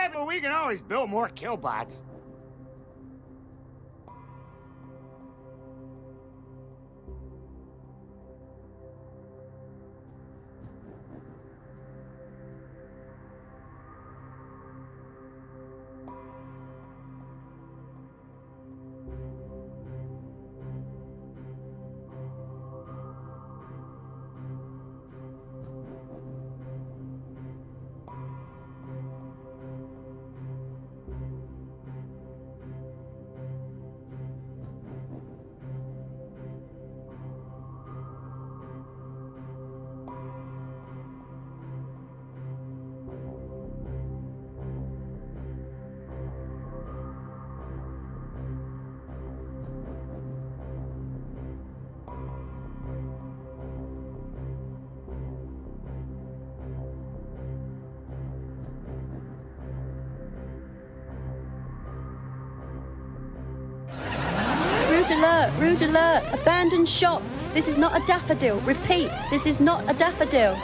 Yeah, but we can always build more killbots. Rude alert! Rude alert! Abandoned shop! This is not a daffodil. Repeat, this is not a daffodil.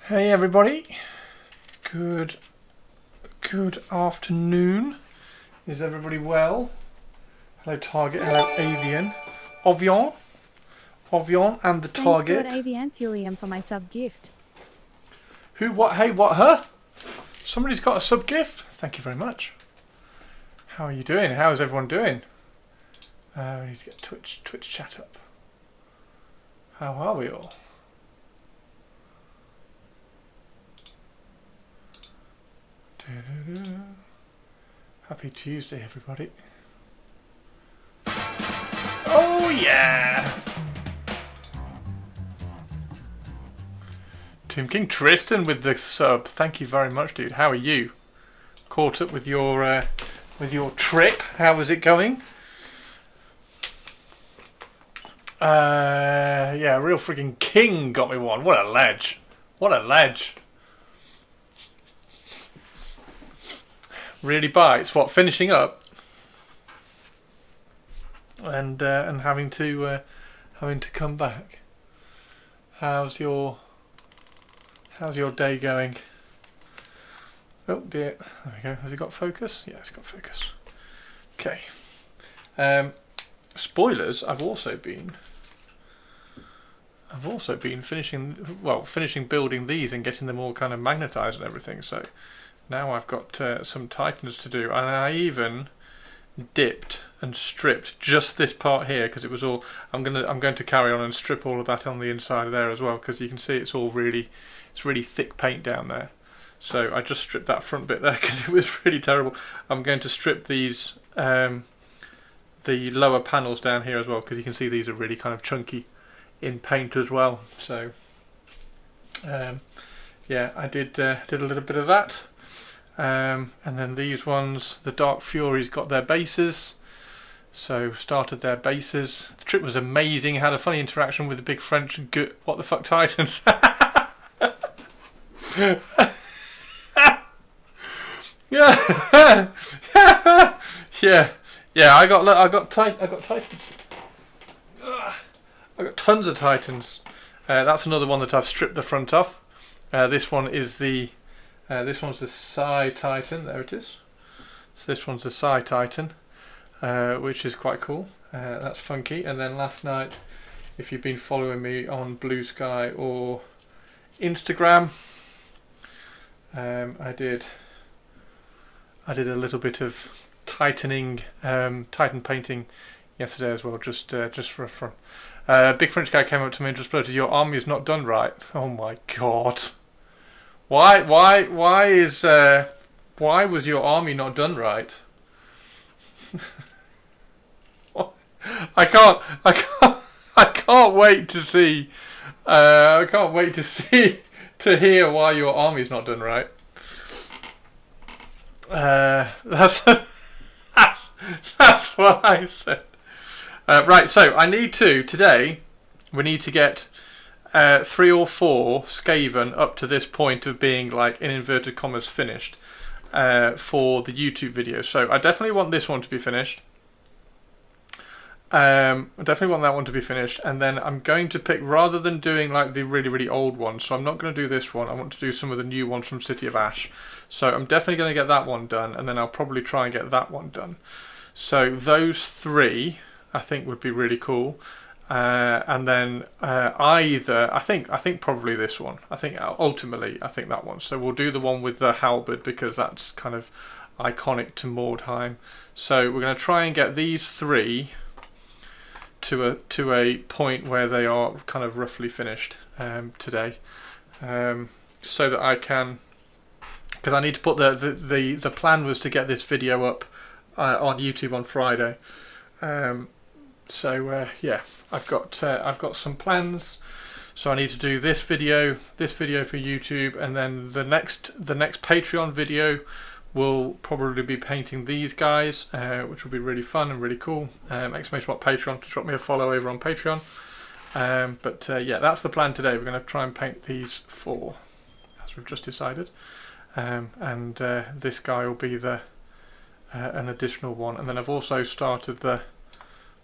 Hey everybody, good afternoon. Is everybody well? Hello Target, hello Avian. Ovion and the Target. Thanks to Avianthulium for my sub-gift. Who, what, hey, what, her? Somebody's got a sub-gift? Thank you very much. How are you doing? How is everyone doing? We need to get Twitch chat up. How are we all? Happy Tuesday, everybody. Oh, yeah! Tomb King Tristan with the sub. Thank you very much, dude. How are you? Caught up with your trip. How was it going? Yeah, real freaking king got me one. What a ledge. What a ledge. Really bites. What, finishing up and having to come back. How's your day going? Oh dear. There we go. Has it got focus? Yeah, it's got focus. Okay. Spoilers. I've also been finishing building these and getting them all kind of magnetized and everything. So. Now I've got some Titans to do, and I even dipped and stripped just this part here because it was all. I'm going to carry on and strip all of that on the inside of there as well because you can see it's really thick paint down there. So I just stripped that front bit there because it was really terrible. I'm going to strip these the lower panels down here as well because you can see these are really kind of chunky in paint as well. So yeah, I did a little bit of that. And then these ones, the Dark Furies got their bases, so started their bases. The trip was amazing. Had a funny interaction with the big French what the fuck Titans. Yeah, yeah. I got tons of Titans. That's another one that I've stripped the front off. This one is this one's the Psi Titan, there it is. So this one's the Psi Titan, which is quite cool. That's funky. And then last night, if you've been following me on Blue Sky or Instagram, I did a little bit of Titan painting yesterday as well, just for fun. Big French guy came up to me and just blurted, "Your army is not done right." Oh my god. Why was your army not done right? I can't wait to see. I can't wait to hear why your army's not done right. That's what I said. Right, so I need to today. We need to get 3 or 4 Skaven up to this point of being, like, in inverted commas, finished for the YouTube video. So I definitely want this one to be finished. I definitely want that one to be finished, and then I'm going to pick, rather than doing like the really old ones, so I'm not going to do this one, I want to do some of the new ones from City of Ash. So I'm definitely going to get that one done, and then I'll probably try and get that one done. So those 3 I think would be really cool. And then either I think probably this one. I think ultimately that one. So we'll do the one with the halberd because that's kind of iconic to Mordheim. So we're going to try and get these 3 to a point where they are kind of roughly finished today, so that I can, because I need to put the plan was to get this video up on YouTube on Friday. So yeah, I've got some plans. So I need to do this video for YouTube, and then the next Patreon video will probably be painting these guys, which will be really fun and really cool. !Patreon to drop me a follow over on Patreon. But yeah, that's the plan today. We're going to try and paint these 4, as we've just decided. And this guy will be an additional one. And then I've also started the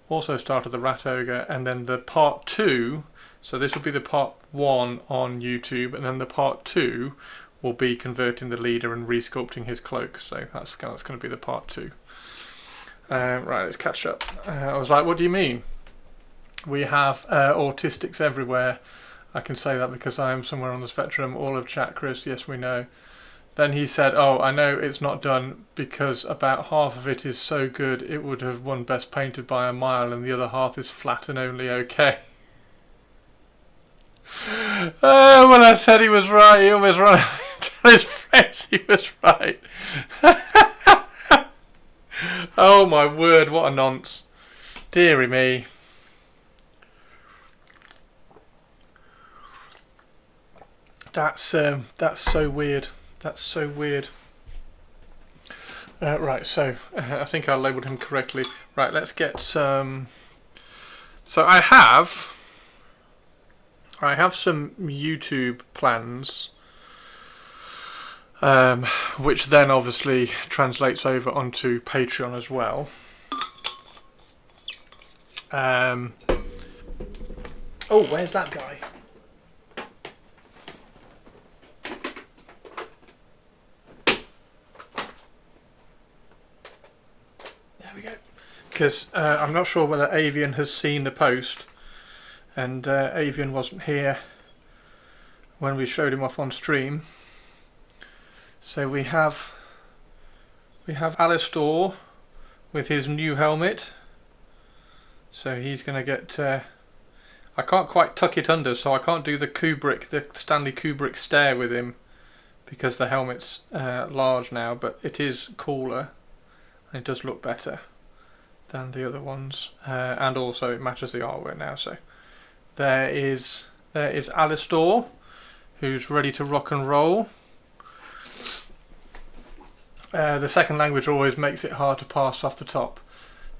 Also started the Rat Ogre, and then the part 2, so this will be the part 1 on YouTube, and then the part 2 will be converting the leader and resculpting his cloak. So that's going to be the part 2. Right, let's catch up. I was like, what do you mean? We have autistics everywhere. I can say that because I am somewhere on the spectrum. All of chat, Chris, yes we know. Then he said, oh, I know it's not done because about half of it is so good it would have won Best Painted by a mile, and the other half is flat and only okay. When I said he was right, he almost ran out to tell his friends he was right. Oh my word, what a nonce. Deary me. That's so weird. That's so weird. Right, so I think I labelled him correctly. Right, let's get some. So I have some YouTube plans, which then obviously translates over onto Patreon as well. Oh, where's that guy? Because I'm not sure whether Avian has seen the post, and Avian wasn't here when we showed him off on stream. So we have Alistair with his new helmet. So he's going to get. I can't quite tuck it under, so I can't do the Stanley Kubrick stare with him because the helmet's large now. But it is cooler, and it does look better than the other ones, and also it matches the artwork now. So there is Alistair, who's ready to rock and roll. The second language always makes it hard to pass off the top.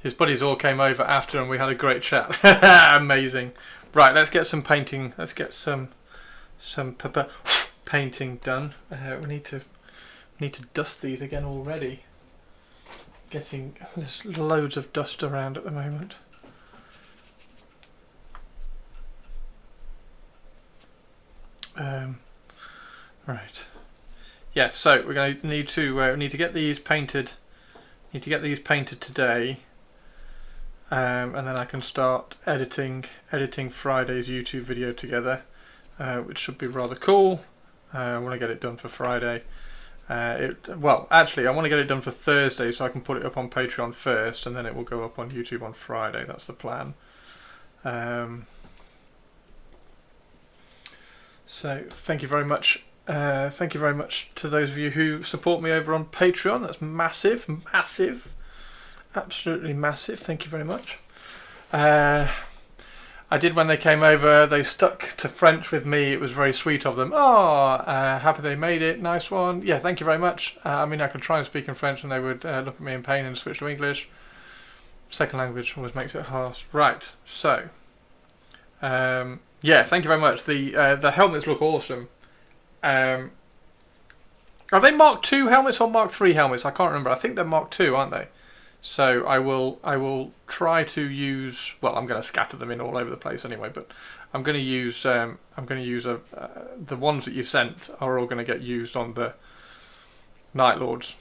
His buddies all came over after and we had a great chat. Amazing. Right, let's get some painting. Let's get some painting done. We need to dust these again already. There's loads of dust around at the moment. Right. Yeah. So we're going to need to get these painted. Need to get these painted today, and then I can start editing Friday's YouTube video together, which should be rather cool. I want to get it done for Friday. Well, actually, I want to get it done for Thursday so I can put it up on Patreon first, and then it will go up on YouTube on Friday. That's the plan. So thank you very much. Thank you very much to those of you who support me over on Patreon. That's massive, massive, absolutely massive. Thank you very much. I did when they came over. They stuck to French with me. It was very sweet of them. Oh, happy they made it. Nice one. Yeah, thank you very much. I mean, I could try and speak in French and they would look at me in pain and switch to English. Second language always makes it hard. Right, so yeah, thank you very much. The helmets look awesome. Are they Mark II helmets or Mark III helmets? I can't remember. I think they're Mark II, aren't they? So I will try to use. Well, I'm going to scatter them in all over the place anyway. But I'm going to use the ones that you sent are all going to get used on the Night Lords,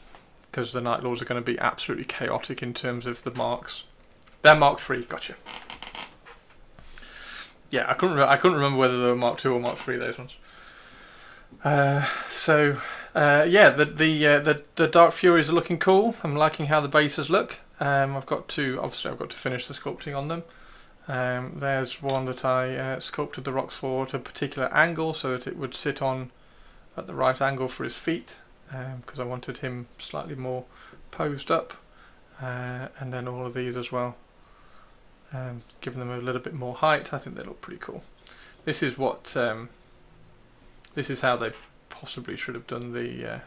because the Night Lords are going to be absolutely chaotic in terms of the marks. They're Mark III. Gotcha. Yeah, I couldn't remember whether they were Mark II or Mark III. Those ones. Yeah, the Dark Furies are looking cool. I'm liking how the bases look. I've got to finish the sculpting on them. There's one that I sculpted the rocks for at a particular angle so that it would sit on at the right angle for his feet, because I wanted him slightly more posed up, and then all of these as well, giving them a little bit more height. I think they look pretty cool. This is what this is how they possibly should have done the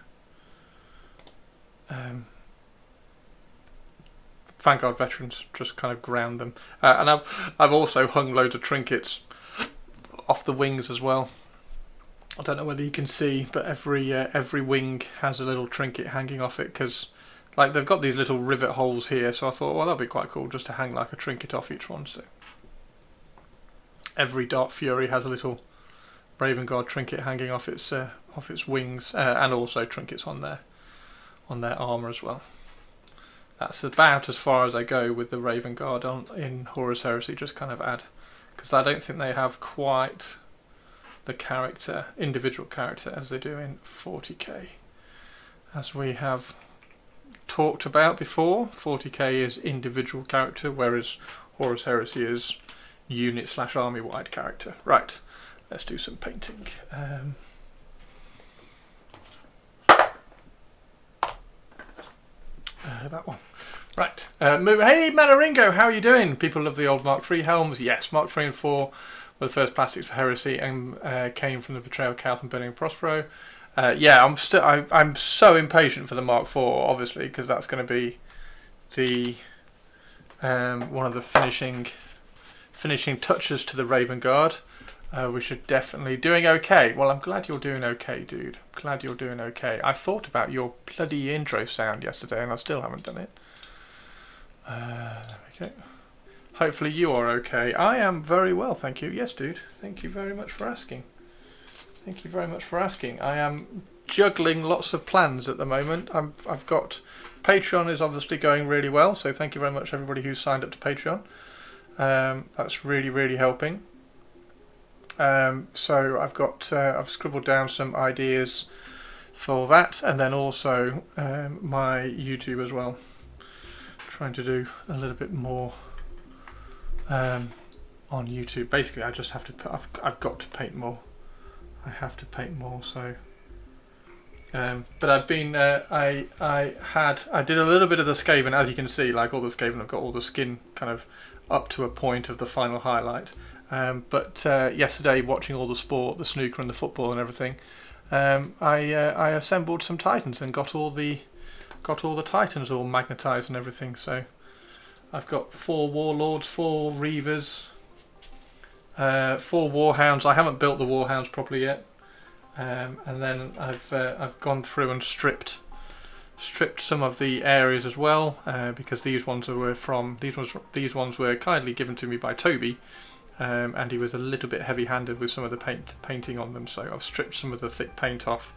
Vanguard veterans, just kind of ground them. And I've also hung loads of trinkets off the wings as well. I don't know whether you can see, but every wing has a little trinket hanging off it, because like they've got these little rivet holes here, so I thought, well, that'd be quite cool just to hang like a trinket off each one. So every Dark Fury has a little Raven Guard trinket hanging off its wings, and also trinkets on their armour as well. That's about as far as I go with the Raven Guard in Horus Heresy, just kind of add, because I don't think they have quite the individual character as they do in 40k. As we have talked about before, 40k is individual character, whereas Horus Heresy is unit/army wide character. Right, let's do some painting. That one. Right. Hey, Manaringo, how are you doing? People of the old Mark III helms. Yes, Mark III and 4 were the first plastics for Heresy and came from the Betrayal of Calth and Burning Prospero. Yeah, I'm so impatient for the Mark IV, obviously, because that's going to be the one of the finishing touches to the Raven Guard. We should definitely doing okay. Well, I'm glad you're doing okay, dude. I'm glad you're doing okay. I thought about your bloody intro sound yesterday, and I still haven't done it. There we go. Hopefully you are okay. I am very well, thank you. Yes, dude. Thank you very much for asking. Thank you very much for asking. I am juggling lots of plans at the moment. I've got Patreon is obviously going really well, so thank you very much everybody who's signed up to Patreon. That's really, really helping. So I've scribbled down some ideas for that, and then also my YouTube as well. Trying to do a little bit more on YouTube. Basically, I just have to I've got to paint more. I have to paint more. So, but I've been I did a little bit of the Skaven, as you can see. Like all the Skaven, I've got all the skin kind of up to a point of the final highlight. But yesterday, watching all the sport, the snooker and the football and everything, I assembled some Titans and got all the Titans all magnetised and everything. So I've got 4 Warlords, 4 Reavers, 4 Warhounds. I haven't built the Warhounds properly yet, and then I've gone through and stripped some of the areas as well, because these ones were kindly given to me by Toby. And he was a little bit heavy-handed with some of the painting on them, so I've stripped some of the thick paint off.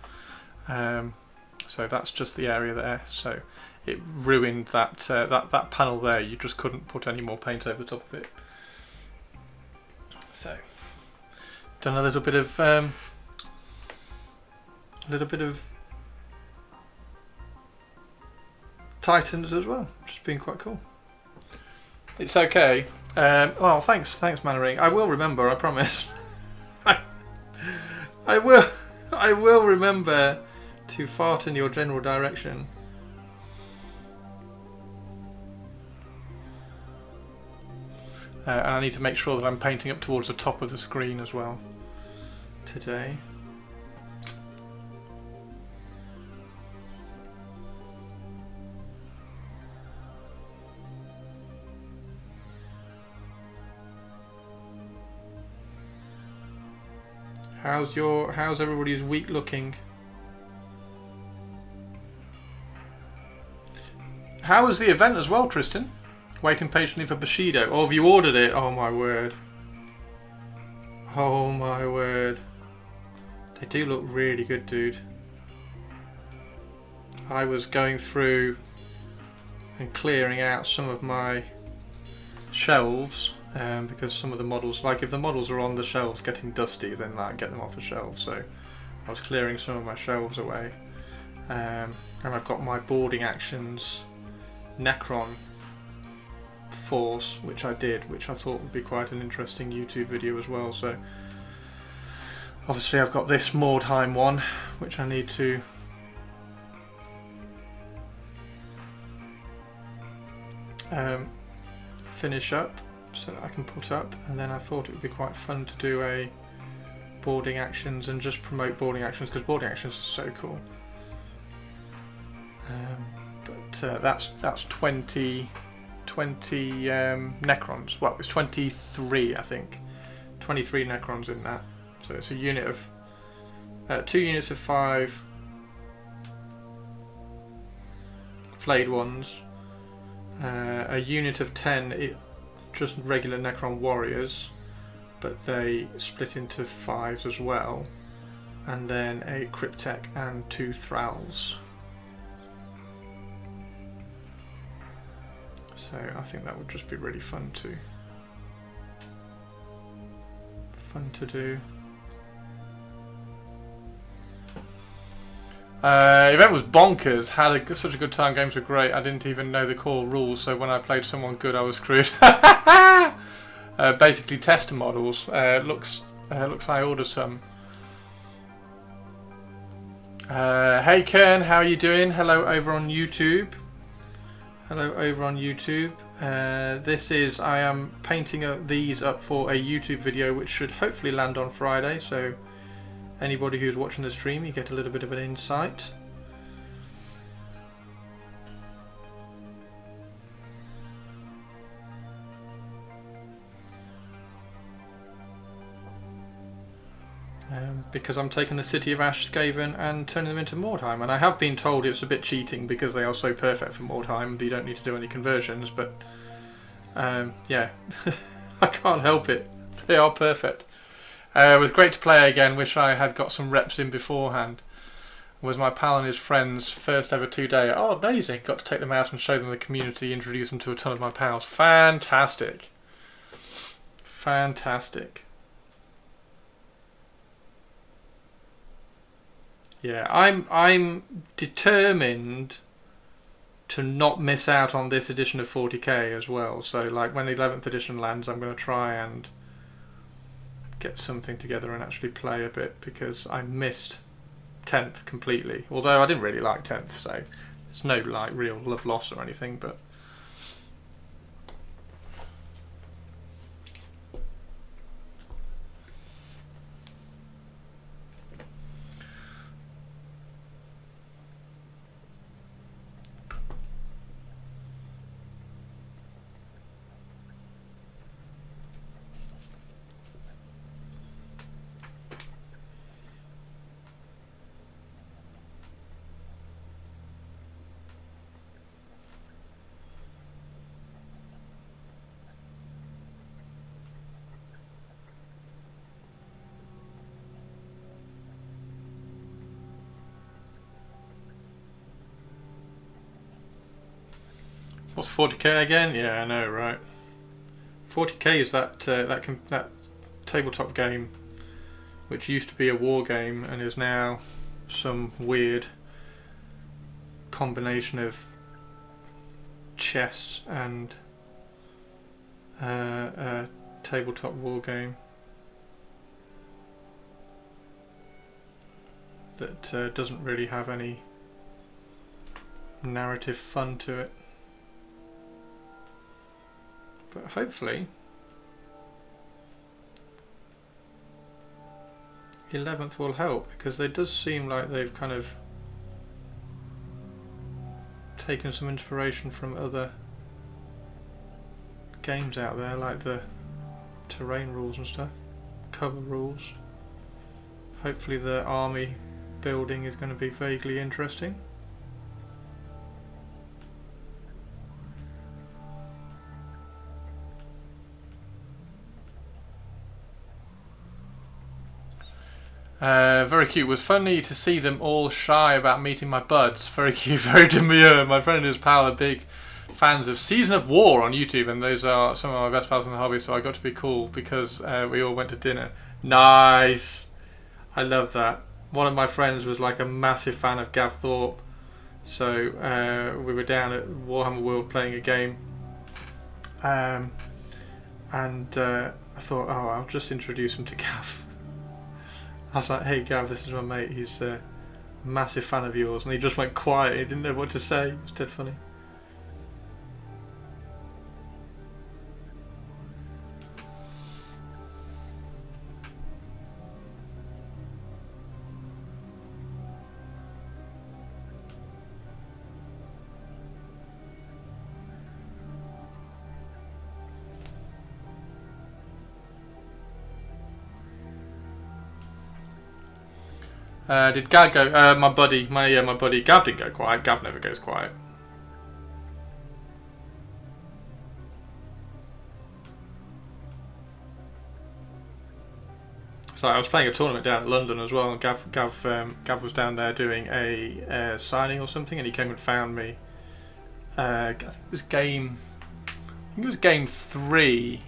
So that's just the area there. So it ruined that panel there. You just couldn't put any more paint over the top of it. So done a little bit of Titans as well, which has been quite cool. It's okay. Well, thanks, Mannering. I will remember. I promise. I will remember to fart in your general direction. And I need to make sure that I'm painting up towards the top of the screen as well today. How's everybody's week looking? How was the event as well, Tristan? Waiting patiently for Bushido. Oh, have you ordered it? Oh my word. Oh my word. They do look really good, dude. I was going through and clearing out some of my shelves. Because some of the models, like if the models are on the shelves getting dusty, then like get them off the shelves. So I was clearing some of my shelves away, and I've got my boarding actions Necron Force, which I did, which I thought would be quite an interesting YouTube video as well. So obviously I've got this Mordheim one, which I need to finish up, so that I can put up, and then I thought it would be quite fun to do a boarding actions and just promote boarding actions, because boarding actions are so cool. But that's 20 Necrons. Well, it's 23, I think. 23 Necrons in that. So it's a unit of 2 units of 5 flayed ones, a unit of 10 just regular Necron warriors, but they split into 5s as well, and then a Cryptek and 2 Thralls. So I think that would just be really fun to do. Event was bonkers. Had such a good time. Games were great. I didn't even know the core rules, so when I played someone good, I was screwed. Basically, tester models. Looks I ordered some. Hey Kern, how are you doing? Hello over on YouTube. Hello over on YouTube. I am painting these up for a YouTube video, which should hopefully land on Friday. So anybody who's watching the stream, you get a little bit of an insight. Because I'm taking the City of Ash Skaven and turning them into Mordheim, and I have been told it's a bit cheating because they are so perfect for Mordheim that you don't need to do any conversions, but yeah, I can't help it. They are perfect. It was great to play again. Wish I had got some reps in beforehand. It was my pal and his friends' first ever 2-day. Oh, amazing! Got to take them out and show them the community, introduce them to a ton of my pals. Fantastic. Fantastic. Yeah, I'm determined to not miss out on this edition of 40k as well. So, like, when the 11th edition lands, I'm going to try and get something together and actually play a bit, because I missed 10th completely. Although I didn't really like 10th, so there's no like real love loss or anything. But what's 40k again? Yeah, I know, right? 40k is that tabletop game which used to be a war game and is now some weird combination of chess and a tabletop war game that doesn't really have any narrative fun to it. But hopefully 11th will help, because it does seem like they've kind of taken some inspiration from other games out there, like the terrain rules and stuff, cover rules. Hopefully the army building is going to be vaguely interesting. Very cute. It was funny to see them all shy about meeting my buds. Very cute, very demure. My friend and his pal are big fans of Season of War on YouTube, and those are some of my best pals in the hobby, so I got to be cool because we all went to dinner. Nice! I love that. One of my friends was like a massive fan of Gav Thorpe, so we were down at Warhammer World playing a game, and I thought, oh, I'll just introduce him to Gav. I was like, hey Gav, this is my mate, he's a massive fan of yours, and he just went quiet, he didn't know what to say. It was dead funny. Did Gav go? My buddy Gav didn't go quiet. Gav never goes quiet. So I was playing a tournament down in London as well, and Gav was down there doing a signing or something, and he came and found me. I think it was game 3.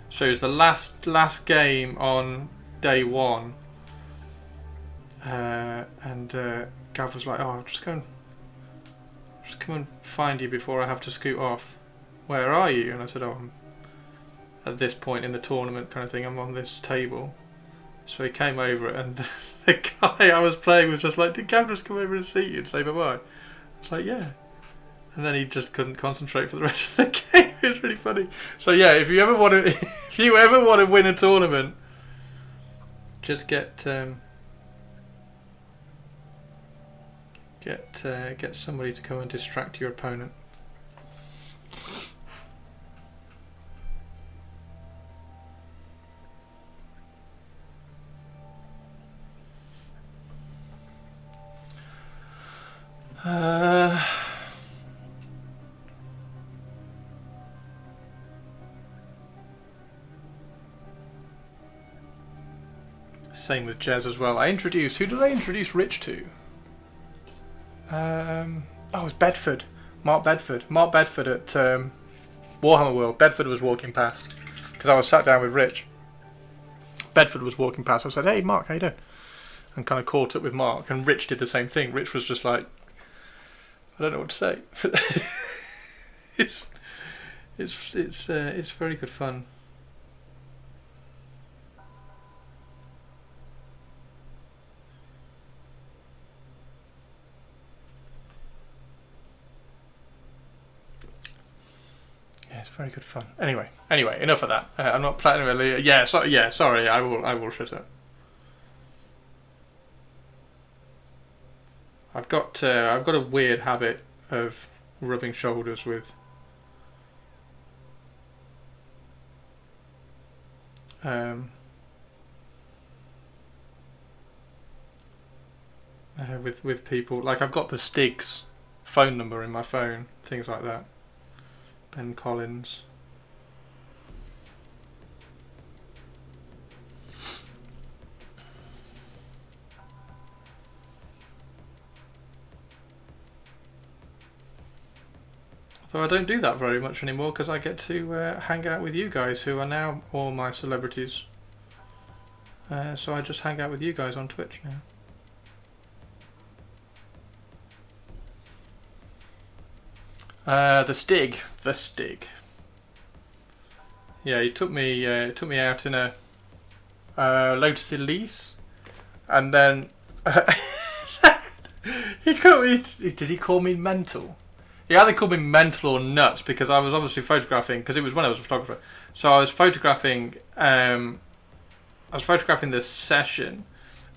So it was the last game on day 1. And Gav was like, "Oh, I'll just come and find you before I have to scoot off. Where are you?" And I said, "Oh, I'm at this point in the tournament kind of thing. I'm on this table." So he came over, and the guy I was playing was just like, "Did Gav just come over and see you and say bye-bye?" I was like, "Yeah." And then he just couldn't concentrate for the rest of the game. It was really funny. So yeah, if you ever want to win a tournament, just get somebody to come and distract your opponent. Same with Jez as well. Who did I introduce Rich to? It was Bedford. Mark Bedford. Mark Bedford at Warhammer World. Bedford was walking past because I was sat down with Rich. Bedford was walking past. I said, "Hey, Mark, how you doing?" And kind of caught up with Mark, and Rich did the same thing. Rich was just like, "I don't know what to say." It's very good fun. It's very good fun. Anyway, enough of that. I'm not planning really. Sorry. I will shut up. I've got a weird habit of rubbing shoulders with with people. Like, I've got the Stig's phone number in my phone, things like that. Ben Collins. Although I don't do that very much anymore because I get to hang out with you guys, who are now all my celebrities. So I just hang out with you guys on Twitch now. The Stig. Yeah, he took me out in a Lotus Elise, and then Did he call me mental? He either called me mental or nuts, because I was obviously photographing, because it was when I was a photographer. So I was photographing. This session,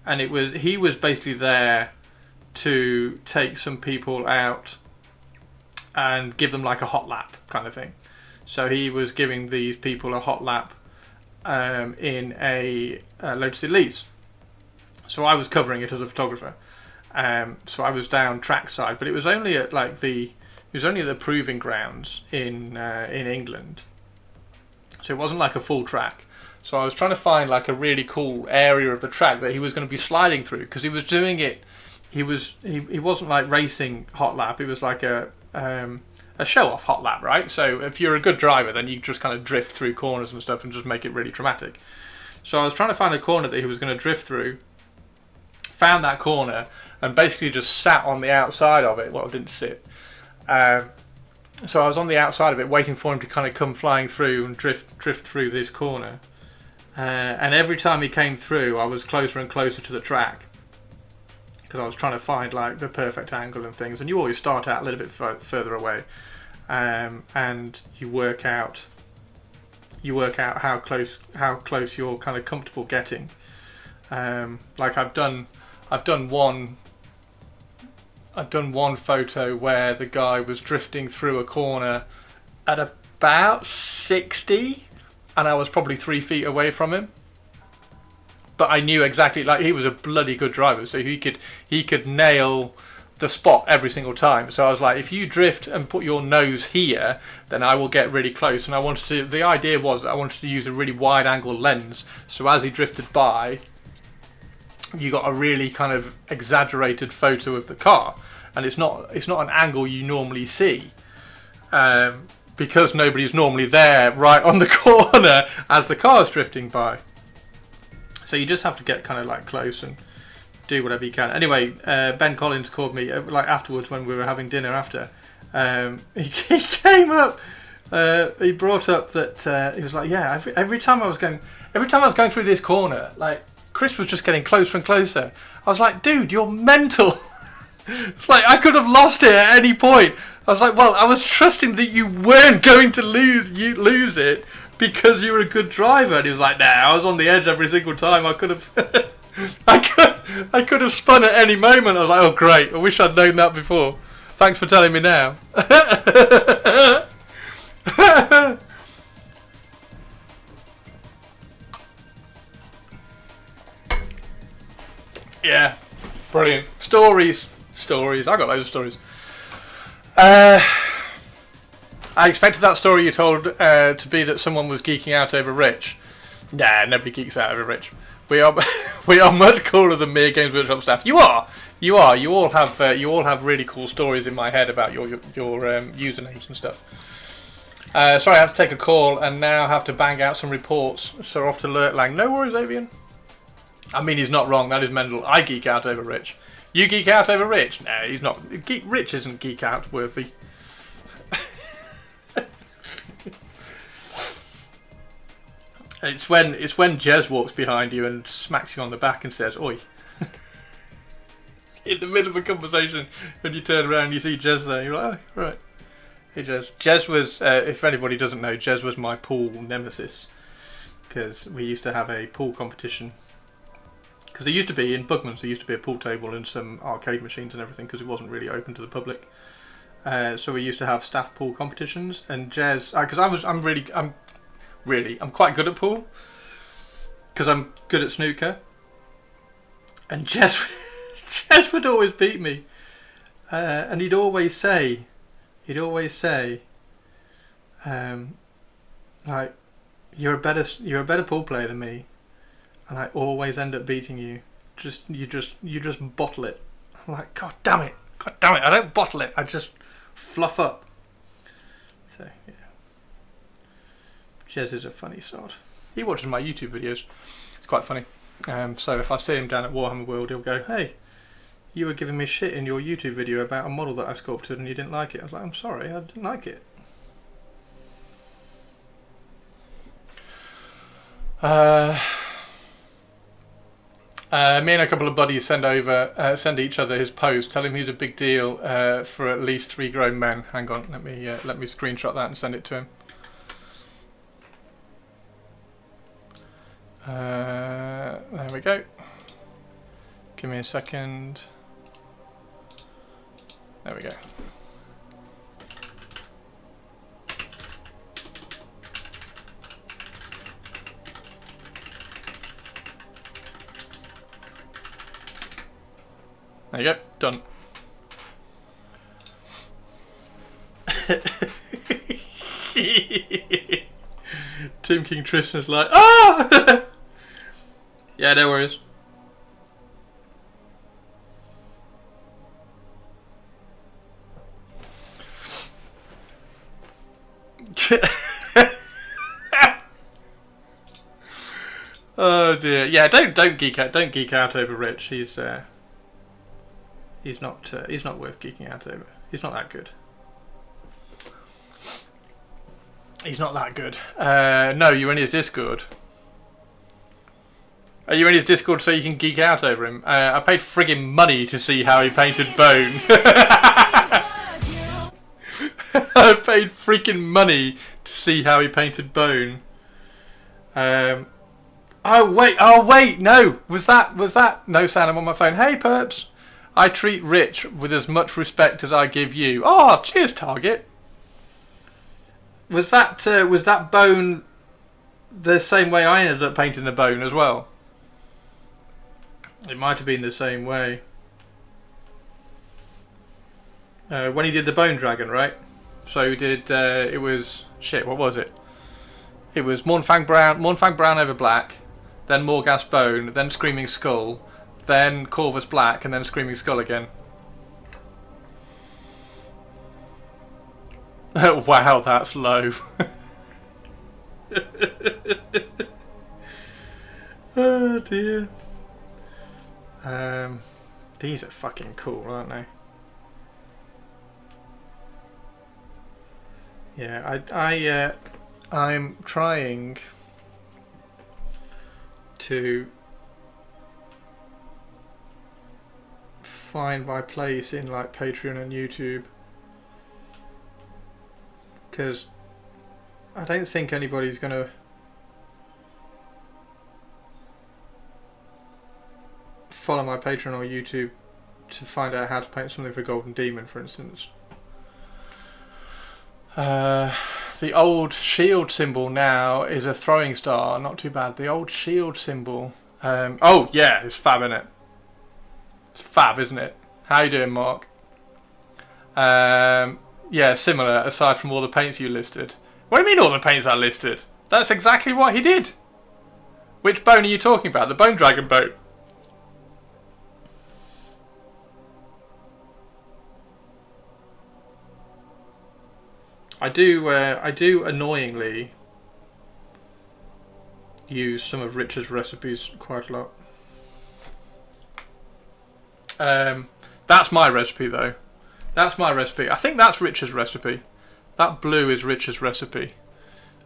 and he was basically there to take some people out and give them like a hot lap kind of thing. So he was giving these people a hot lap in a Lotus Elise. So I was covering it as a photographer. So I was down trackside, but it was only at the proving grounds in England. So it wasn't like a full track. So I was trying to find like a really cool area of the track that he was going to be sliding through, because he was doing it. He wasn't like racing hot lap. It was like a show off hot lap, right? So if you're a good driver, then you just kind of drift through corners and stuff and just make it really dramatic. So I was trying to find a corner that he was going to drift through. Found that corner and basically just sat on the outside of it. Well, I didn't sit. So I was on the outside of it, waiting for him to kind of come flying through and drift through this corner. And every time he came through, I was closer and closer to the track, because I was trying to find like the perfect angle and things. And you always start out a little bit further away, and you work out how close you're kind of comfortable getting. Like I've done one photo where the guy was drifting through a corner at about 60, and I was probably 3 feet away from him. But I knew exactly, like, he was a bloody good driver, so he could nail the spot every single time. So I was like, if you drift and put your nose here, then I will get really close. And the idea was that I wanted to use a really wide angle lens, so as he drifted by, you got a really kind of exaggerated photo of the car, and it's not an angle you normally see, because nobody's normally there right on the corner as the car's drifting by. So you just have to get kind of like close and do whatever you can. Anyway, Ben Collins called me like afterwards when we were having dinner after. He came up. He brought up that he was like, yeah, every time I was going through this corner, like Chris was just getting closer and closer. I was like, dude, you're mental. It's like I could have lost it at any point. I was like, well, I was trusting that you weren't going to lose it because you were a good driver. And he was like, nah, I was on the edge every single time. I could have I could have spun at any moment. I was like, oh great, I wish I'd known that before. Thanks for telling me now. Yeah, brilliant. Stories. I got loads of stories. I expected that story you told to be that someone was geeking out over Rich. Nah, nobody geeks out over Rich. We are much cooler than mere Games Workshop staff. You are. You all have really cool stories in my head about your usernames and stuff. Sorry, I have to take a call and now have to bang out some reports. So off to Lurklang. No worries, Avian. I mean, he's not wrong. That is mental. I geek out over Rich. You geek out over Rich? No, he's not. Rich isn't geek out worthy. It's when Jez walks behind you and smacks you on the back and says, "Oi." In the middle of a conversation, when you turn around and you see Jez there, you're like, oh, right. Hey, Jez. Jez was, if anybody doesn't know, Jez was my pool nemesis. Because we used to have a pool competition. Because there used to be, in Bugman's, there used to be a pool table and some arcade machines and everything, because it wasn't really open to the public. So we used to have staff pool competitions, and Jez, because I'm quite good at pool, because I'm good at snooker, and Jez would always beat me, and he'd always say, like, you're a better pool player than me, and I always end up beating you. You just bottle it. I'm like, God damn it! I don't bottle it. I just fluff up. So yeah, Jez is a funny sod. He watches my YouTube videos. It's quite funny. So if I see him down at Warhammer World, he'll go, "Hey, you were giving me shit in your YouTube video about a model that I sculpted and you didn't like it." I was like, "I'm sorry, I didn't like it." Me and a couple of buddies send each other his post, tell him he's a big deal for at least 3 grown men. Hang on, let me screenshot that and send it to him. There we go. Give me a second. There we go. There you go, done. Tomb King Tristan's like, ah! Yeah, no worries. Oh dear. Yeah, don't geek out over Rich. He's not worth geeking out over. He's not that good. He's not that good. No, you're in his Discord. Are you in his Discord so you can geek out over him? I paid friggin' money to see how he painted Bone. I paid freaking money to see how he painted Bone. Oh wait, no. Was that? No, Sam, I'm on my phone. Hey, perps. I treat Rich with as much respect as I give you. Oh, cheers, Target. Was that Bone the same way I ended up painting the Bone as well? It might have been the same way. When he did the Bone Dragon, right? So he did, it was, shit, what was it? It was Mornfang Brown over Black, then Morghast Bone, then Screaming Skull, then Corvus Black, and then Screaming Skull again. Wow, that's low. Oh dear. These are fucking cool, aren't they? Yeah, I'm trying to find my place in like Patreon and YouTube, because I don't think anybody's gonna follow my Patreon or YouTube to find out how to paint something for Golden Demon, for instance. The old shield symbol now is a throwing star. Not too bad. The old shield symbol. Oh yeah, it's fab, isn't it? It's fab, isn't it? How you doing, Mark? Yeah, similar. Aside from all the paints you listed. What do you mean all the paints I listed? That's exactly what he did. Which bone are you talking about? The Bone Dragon boat. I do annoyingly use some of Richard's recipes quite a lot. That's my recipe though. That's my recipe. I think that's Richard's recipe. That blue is Richard's recipe.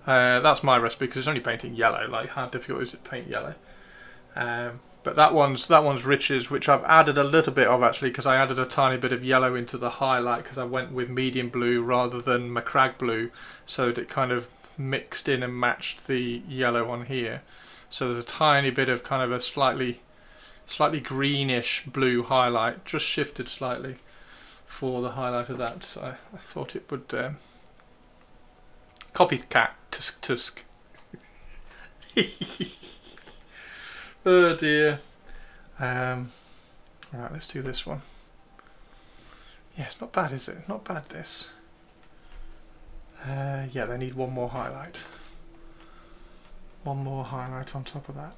That's my recipe because it's only painting yellow. Like, how difficult is it to paint yellow? But that one's Rich's, which I've added a little bit of actually, because I added a tiny bit of yellow into the highlight because I went with medium blue rather than Macragge blue, so that it kind of mixed in and matched the yellow on here. So there's a tiny bit of kind of a slightly greenish blue highlight, just shifted slightly for the highlight of that. So I thought it would copycat tusk. Oh dear. Alright, let's do this one. Yeah, it's not bad, is it? Not bad, this. Yeah, they need one more highlight. One more highlight on top of that.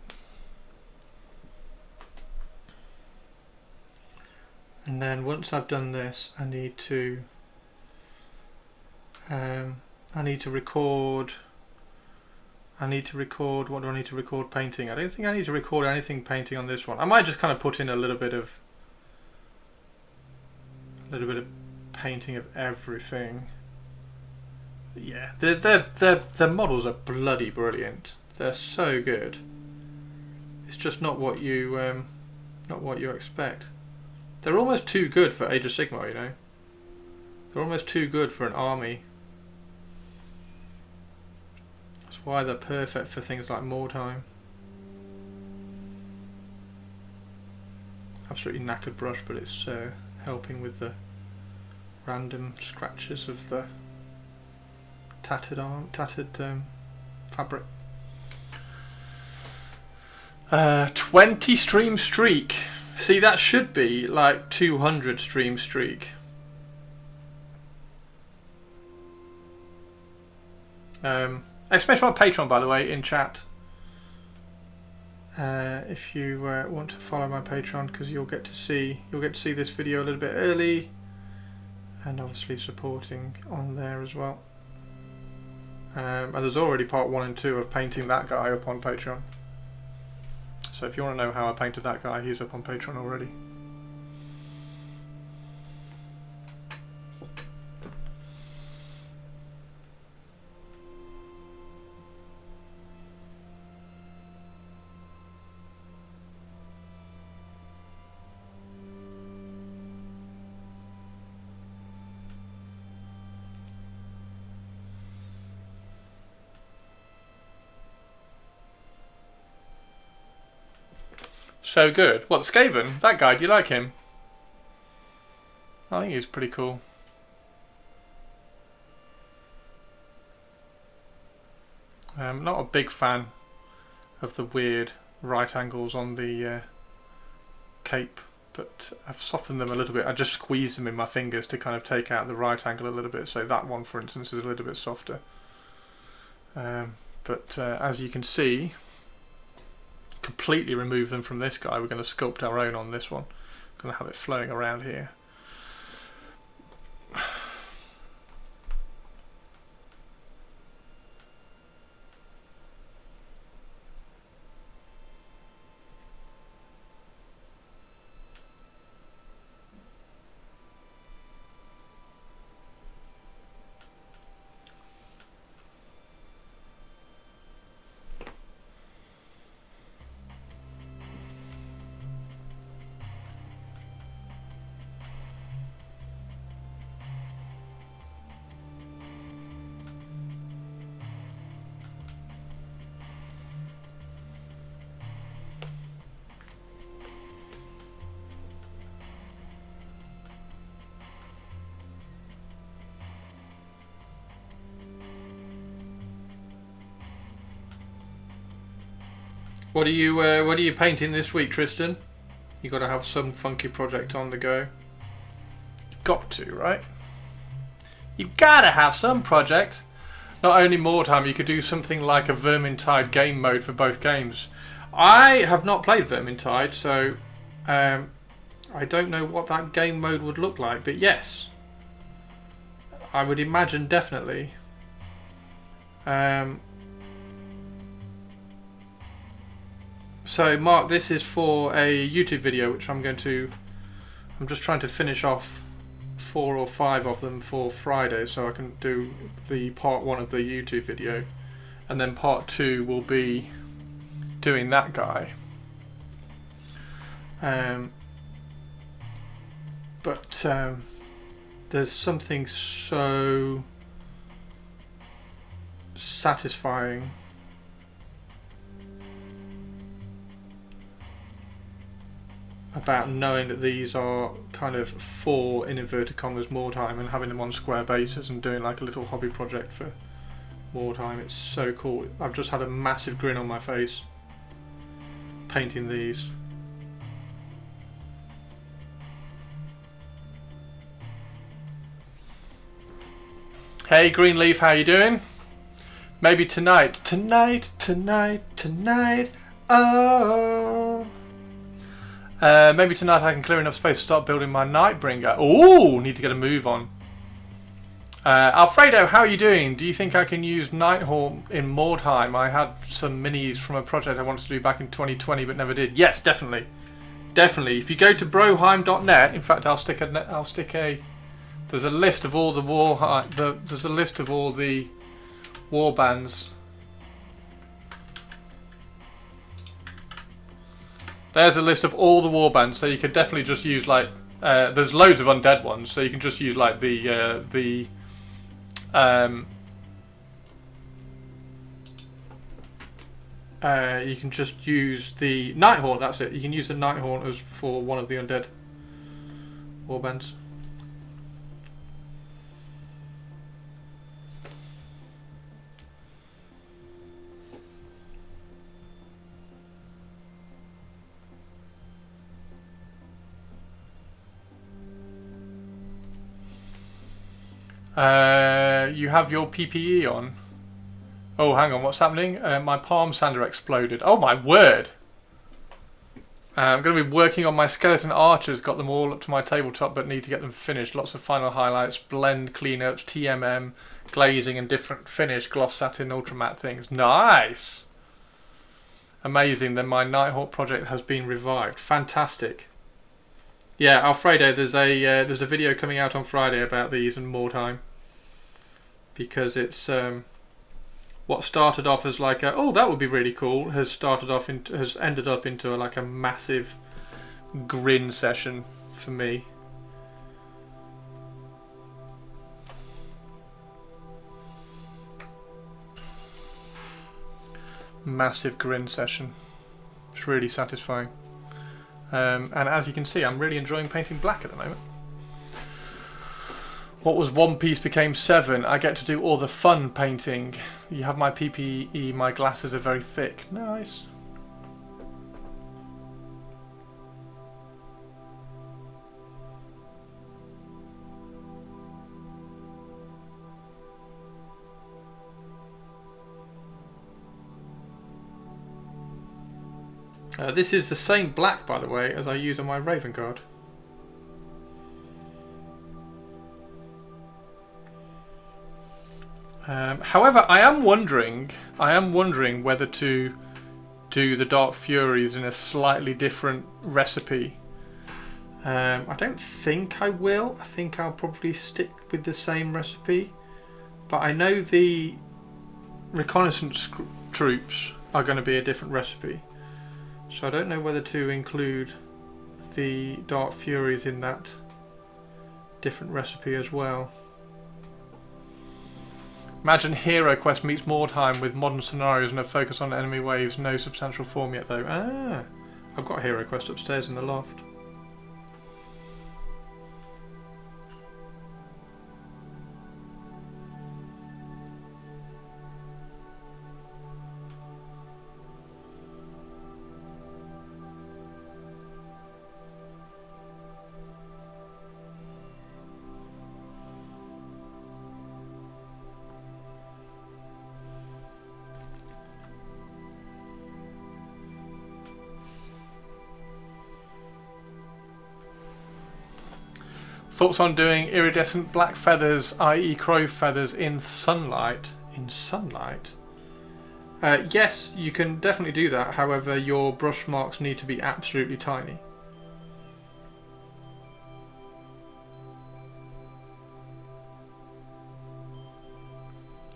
And then once I've done this, I need to record. What do I need to record painting? I don't think I need to record anything painting on this one. I might just kind of put in a little bit of painting of everything. But yeah, their models are bloody brilliant. They're so good. It's just not what you expect. They're almost too good for Age of Sigmar, you know. They're almost too good for an army. That's why they're perfect for things like Mordheim. Absolutely knackered brush, but it's helping with the random scratches of the tattered fabric. 20 stream streak. See, that should be like 200 stream streak. Exclamation mark Patreon, by the way, in chat. If you want to follow my Patreon, because you'll get to see this video a little bit early, and obviously supporting on there as well. And there's already part 1 and 2 of painting that guy up on Patreon. So if you want to know how I painted that guy, he's up on Patreon already. So good. What, Skaven? That guy, do you like him? I think he's pretty cool. I'm not a big fan of the weird right angles on the cape, but I've softened them a little bit. I just squeeze them in my fingers to kind of take out the right angle a little bit. So that one, for instance, is a little bit softer. But as you can see, completely remove them from this guy. We're going to sculpt our own on this one. Going to have it flowing around here. What are you painting this week, Tristan? You got to have some funky project on the go. You've got to, right? You've got to have some project. Not only more time, you could do something like a Vermintide game mode for both games. I have not played Vermintide, so I don't know what that game mode would look like. But yes, I would imagine definitely. So Mark, this is for a YouTube video which I'm just trying to finish off 4 or 5 of them for Friday, so I can do the part 1 of the YouTube video, and then part 2 will be doing that guy. But there's something so satisfying about knowing that these are kind of for, in inverted commas, more time, and having them on square bases and doing like a little hobby project for more time. It's so cool. I've just had a massive grin on my face painting these. Hey Greenleaf, how you doing? Maybe tonight, oh. Maybe tonight I can clear enough space to start building my Nightbringer. Ooh, need to get a move on. Alfredo, how are you doing? Do you think I can use Nighthawk in Mordheim? I had some minis from a project I wanted to do back in 2020 but never did. Yes, definitely. Definitely. If you go to broheim.net, in fact I'll stick a there's a list of all the there's a list of all the war bands. There's a list of all the war bands, so you could definitely just use like there's loads of undead ones, so you can just use like you can just use the Nighthaunt. That's it. You can use the Nighthaunt as for one of the undead war bands. You have your PPE on. Oh, hang on, what's happening? My palm sander exploded. Oh my word! I'm going to be working on my skeleton archers. Got them all up to my tabletop, but need to get them finished. Lots of final highlights, blend cleanups, TMM, glazing, and different finish, gloss satin, ultramatte things. Nice! Amazing. Then my Nighthawk project has been revived. Fantastic. Yeah, Alfredo, there's a video coming out on Friday about these and more time, because it's what started off as like a, oh that would be really cool, has ended up into like a massive grin session for me. Massive grin session. It's really satisfying. And as you can see, I'm really enjoying painting black at the moment. What was 1 piece became 7. I get to do all the fun painting. You have my PPE, my glasses are very thick. Nice. This is the same black, by the way, as I use on my Raven Guard. However, I am wondering whether to do the Dark Furies in a slightly different recipe. I don't think I will. I think I'll probably stick with the same recipe. But I know the reconnaissance troops are going to be a different recipe. So I don't know whether to include the Dark Furies in that different recipe as well. Imagine Hero Quest meets Mordheim with modern scenarios and a focus on enemy waves. No substantial form yet though. Ah, I've got Hero Quest upstairs in the loft. Thoughts on doing iridescent black feathers, i.e. crow feathers, in sunlight? In sunlight? Yes, you can definitely do that. However, your brush marks need to be absolutely tiny.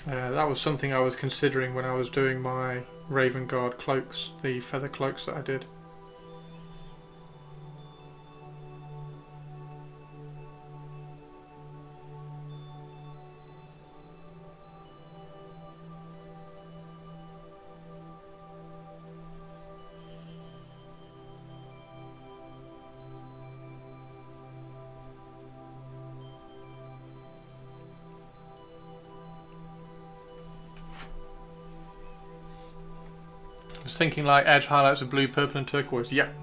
That was something I was considering when I was doing my Raven Guard cloaks, the feather cloaks that I did. I was thinking like edge highlights of blue, purple and turquoise. Yep.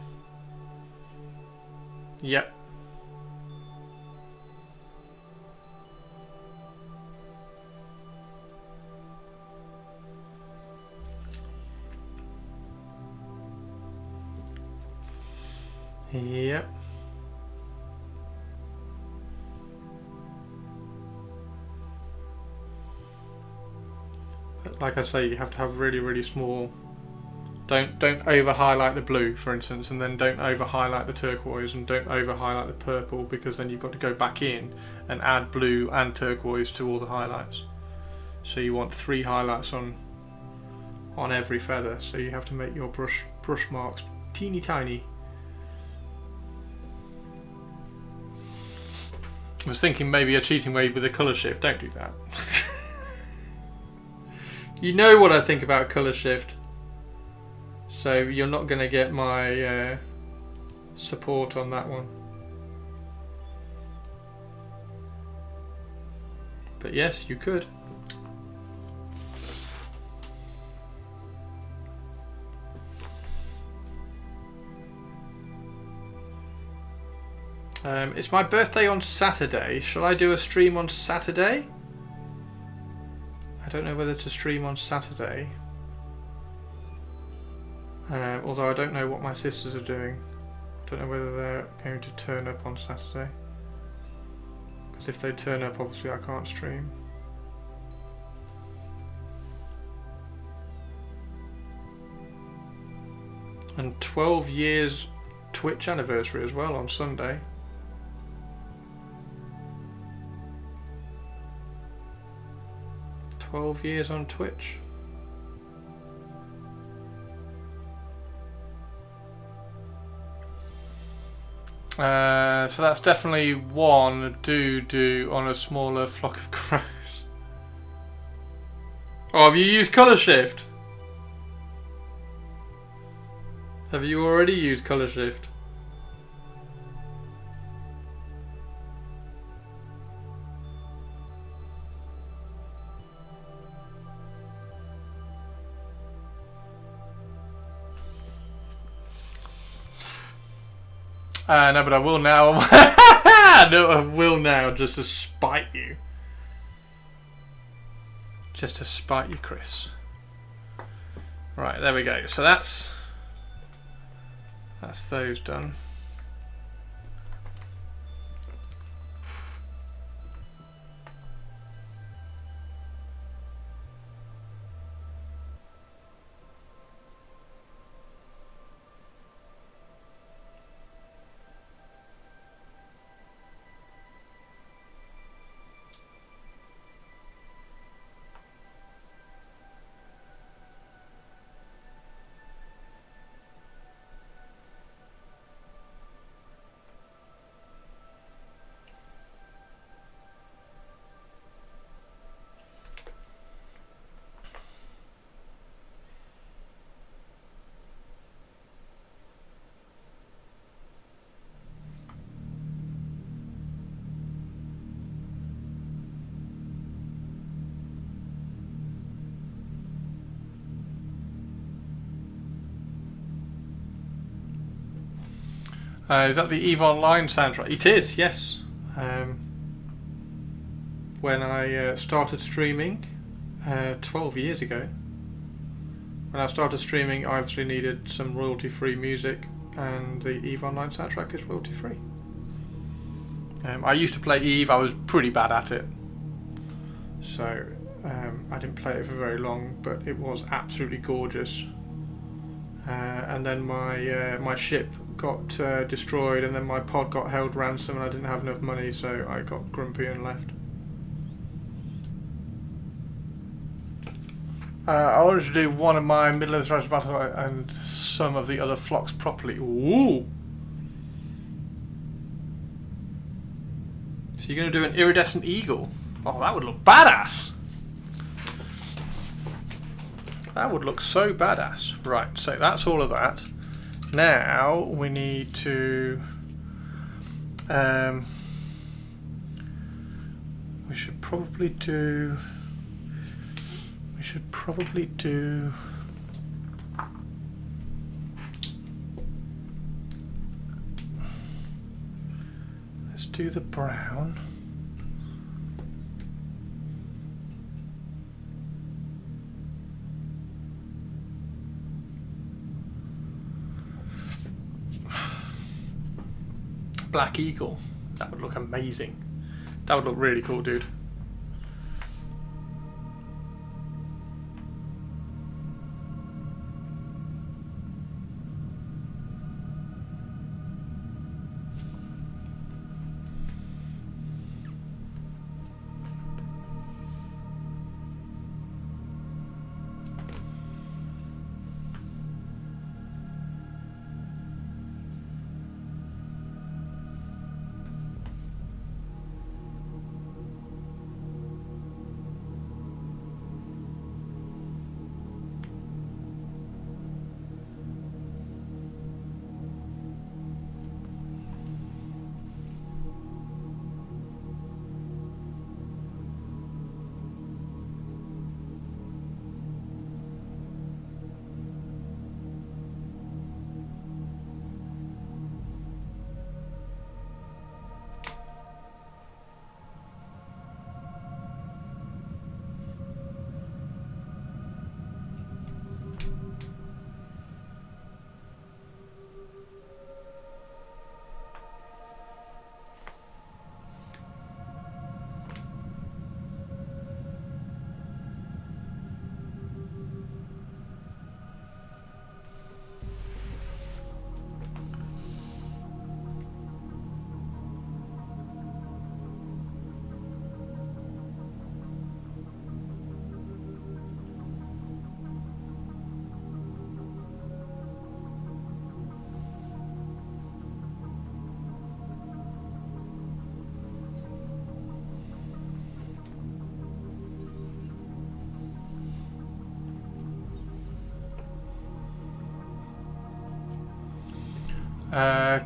Yep. Yep. But like I say, you have to have really small. Don't over highlight the blue, for instance, and then don't over highlight the turquoise, and don't over highlight the purple, because then you've got to go back in and add blue and turquoise to all the highlights. So you want 3 highlights on every feather. So you have to make your brush marks teeny tiny. I was thinking maybe a cheating way with a colour shift. Don't do that. You know what I think about colour shift. So you're not going to get my support on that one. But yes, you could. It's my birthday on Saturday. Shall I do a stream on Saturday? I don't know whether to stream on Saturday. Although I don't know what my sisters are doing. I don't know whether they're going to turn up on Saturday. Because if they turn up, obviously I can't stream. And 12 years Twitch anniversary as well on Sunday. "12 years on Twitch." So that's definitely one do on a smaller flock of crows. Oh, have you used colour shift? Have you already used colour shift? No, but I will now. No, I will now, just to spite you. Just to spite you, Chris. Right, there we go. So that's That's those done. Is that the EVE Online soundtrack? It is, yes. When I started streaming 12 years ago, when I started streaming, I obviously needed some royalty-free music, and the EVE Online soundtrack is royalty-free. I used to play EVE. I was pretty bad at it, so I didn't play it for very long, but it was absolutely gorgeous. And then my ship got destroyed, and then my pod got held ransom, and I didn't have enough money, so I got grumpy and left. I wanted to do one of my Middle of the Thresh battle and some of the other flocks properly. Ooh! So you're going to do an iridescent eagle? Oh, that would look badass! That would look so badass. Right, so that's all of that. Now we need to... we should probably do... Let's do the brown. Black eagle. That would look amazing. That would look really cool, dude.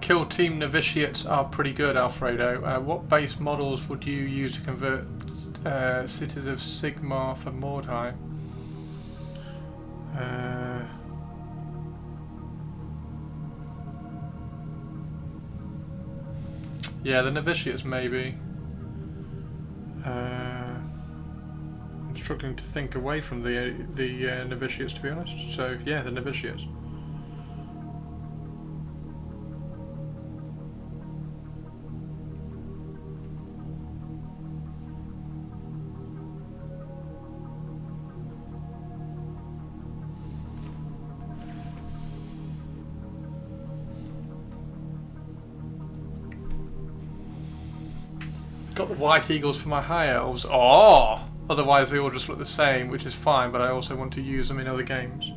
Kill team novitiates are pretty good, Alfredo. What base models would you use to convert Cities of Sigmar for Mordheim? Yeah, the novitiates maybe. I'm struggling to think away from the novitiates, to be honest. So yeah, the novitiates. got the white eagles for my high elves. Oh! Otherwise they all just look the same, which is fine, but I also want to use them in other games.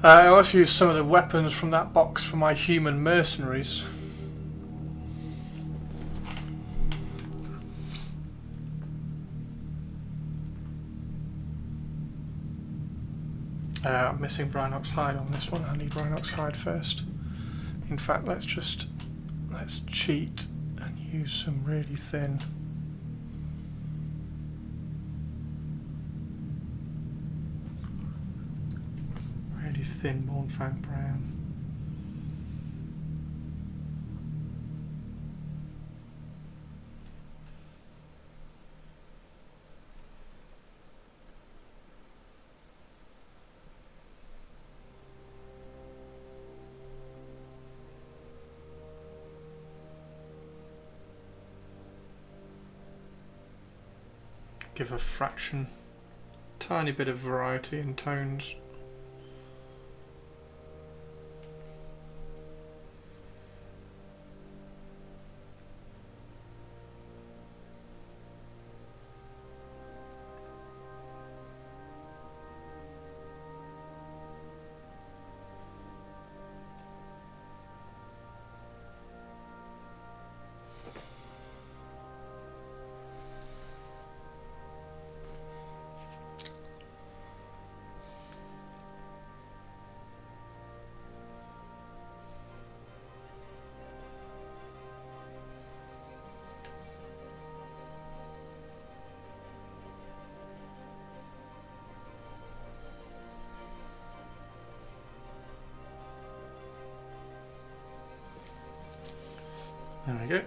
I also used some of the weapons from that box for my human mercenaries. I'm missing Brinox hide on this one. I need Brinox hide first. In fact, let's cheat and use some really thin. Thin Mornfang brown. Give a fraction, tiny bit of variety in tones. There we go.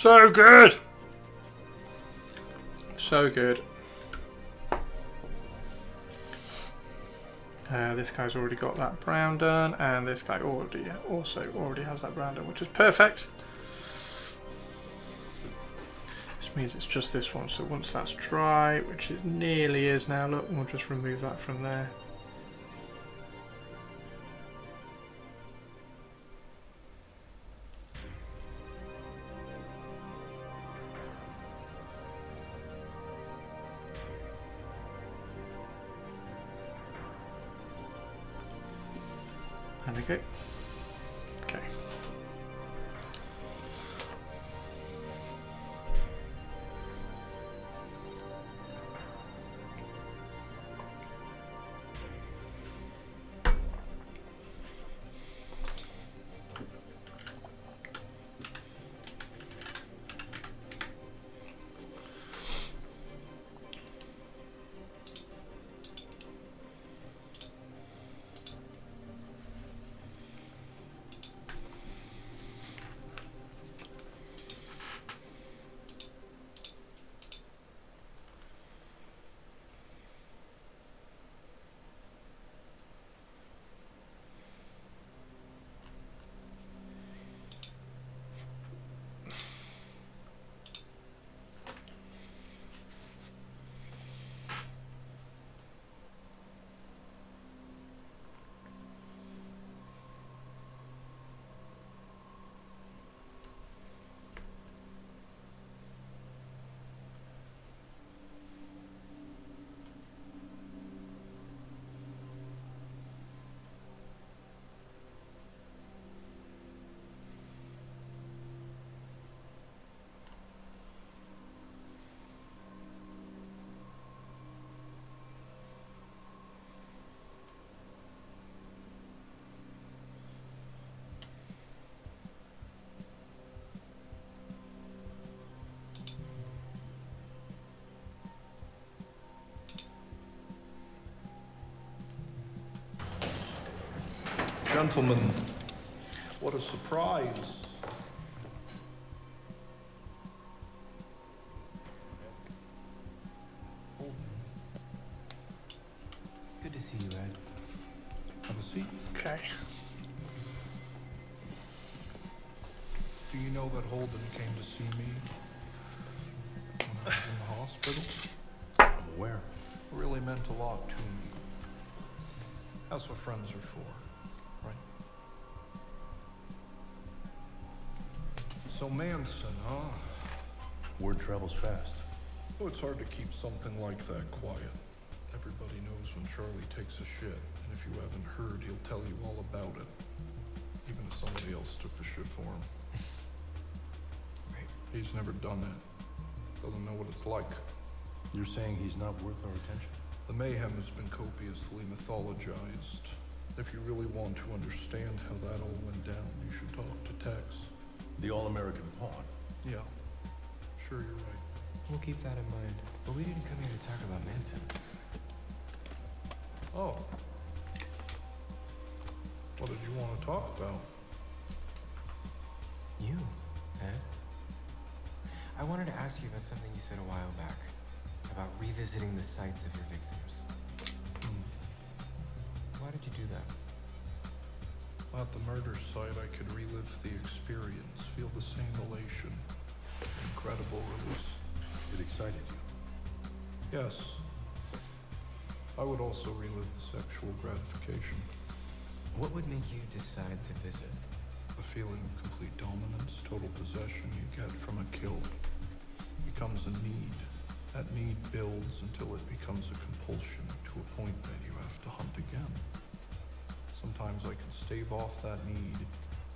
So good! So good. This guy's already got that brown done, and this guy already has that brown done, which is perfect. This means it's just this one, so once that's dry, which it nearly is now, look, we'll just remove that from there. There we go. Okay. Gentlemen, what a surprise. Good to see you, Ed. Have a seat. Okay. Do you know that Holden came to see me when I was in the hospital? I'm aware. It really meant a lot to me. That's what friends are for, right? So Manson, huh? Word travels fast. Oh, it's hard to keep something like that quiet. Everybody knows when Charlie takes a shit, and if you haven't heard, he'll tell you all about it. Even if somebody else took the shit for him. Right. He's never done that. Doesn't know what it's like. You're saying he's not worth our attention? The mayhem has been copiously mythologized. If you really want to understand how that all went down, you should talk to Tex. The all-American pawn. Yeah, sure you're right. We'll keep that in mind. But we didn't come here to talk about Manson. Oh. What did you want to talk about? You, Ed? I wanted to ask you about something you said a while back. About revisiting the sites of your victims. Why did you do that? At the murder site, I could relive the experience, feel the same elation. Incredible release. It excited you. Yes. I would also relive the sexual gratification. What would make you decide to visit? The feeling of complete dominance, total possession you get from a kill. Becomes a need. That need builds until it becomes a compulsion to a point that you have to hunt again. Sometimes I can stave off that need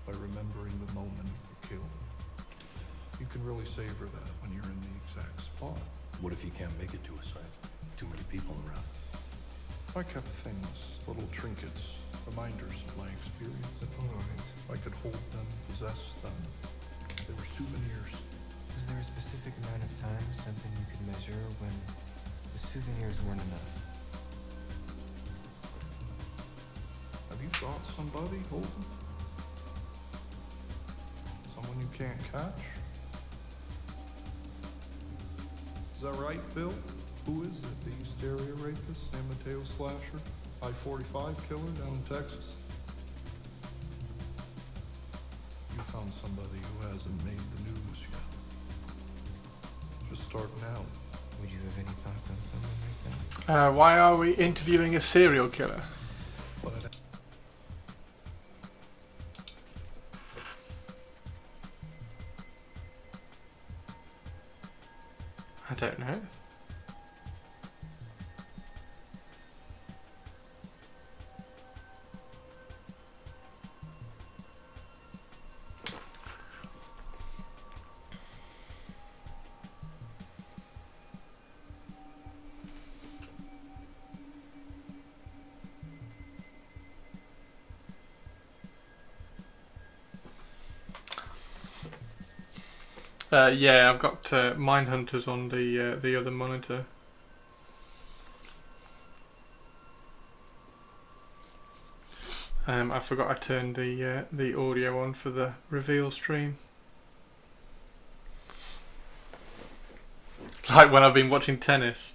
by remembering the moment of the kill. You can really savor that when you're in the exact spot. What if you can't make it to a site? Too many people around. I kept things, little trinkets, reminders of my experience. The Polaroids. I could hold them, possess them. They were souvenirs. Was there a specific amount of time, something you could measure, when the souvenirs weren't enough? Have you got somebody, Holden? Someone you can't catch? Is that right, Bill? Who is it? The East Area rapist, San Mateo slasher, I-45 killer down in Texas? You found somebody who hasn't made the news yet. Just starting out. Would you have any thoughts on someone like that? Why are we interviewing a serial killer? But I don't know. Yeah, I've got Mindhunters on the other monitor. I forgot I turned the audio on for the reveal stream. Like when I've been watching tennis.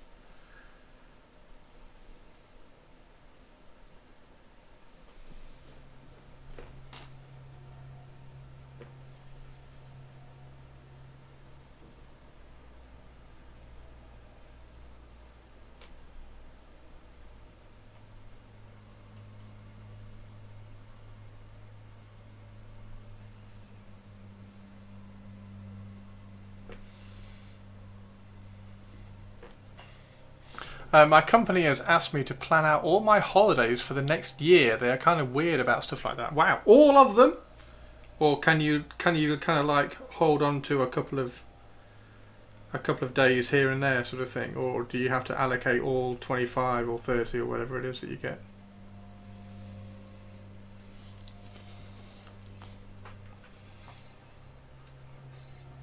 My company has asked me to plan out all my holidays for the next year. They are kind of weird about stuff like that. Wow, all of them? Or can you kind of like hold on to a couple of days here and there sort of thing? Or do you have to allocate all 25 or 30 or whatever it is that you get?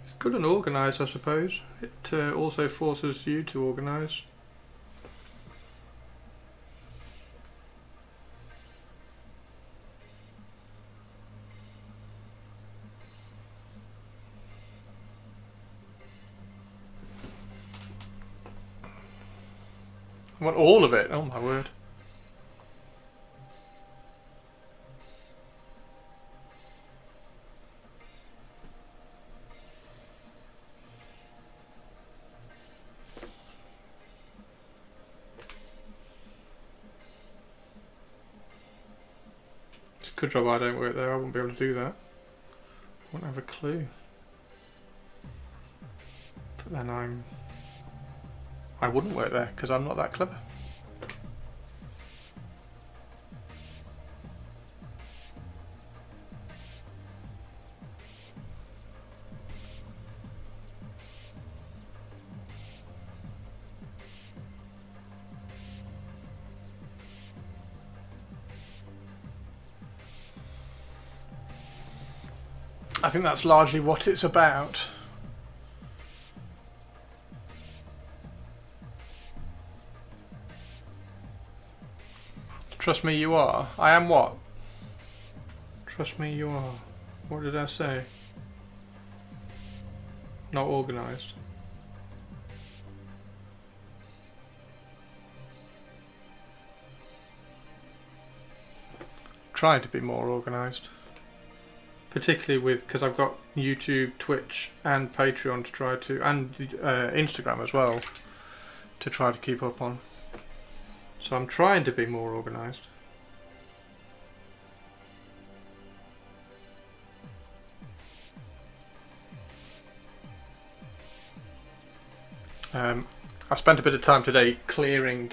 It's good and organised, I suppose. It also forces you to organise. I want all of it. Oh my word. It's a good job I don't work there. I wouldn't be able to do that. I wouldn't have a clue. But then I wouldn't work there because I'm not that clever. I think that's largely what it's about. Trust me, you are. I am what? Trust me, you are. What did I say? Not organised. Trying to be more organised. Particularly because I've got YouTube, Twitch and Patreon to try to, and Instagram as well, to try to keep up on. So I'm trying to be more organised. I spent a bit of time today clearing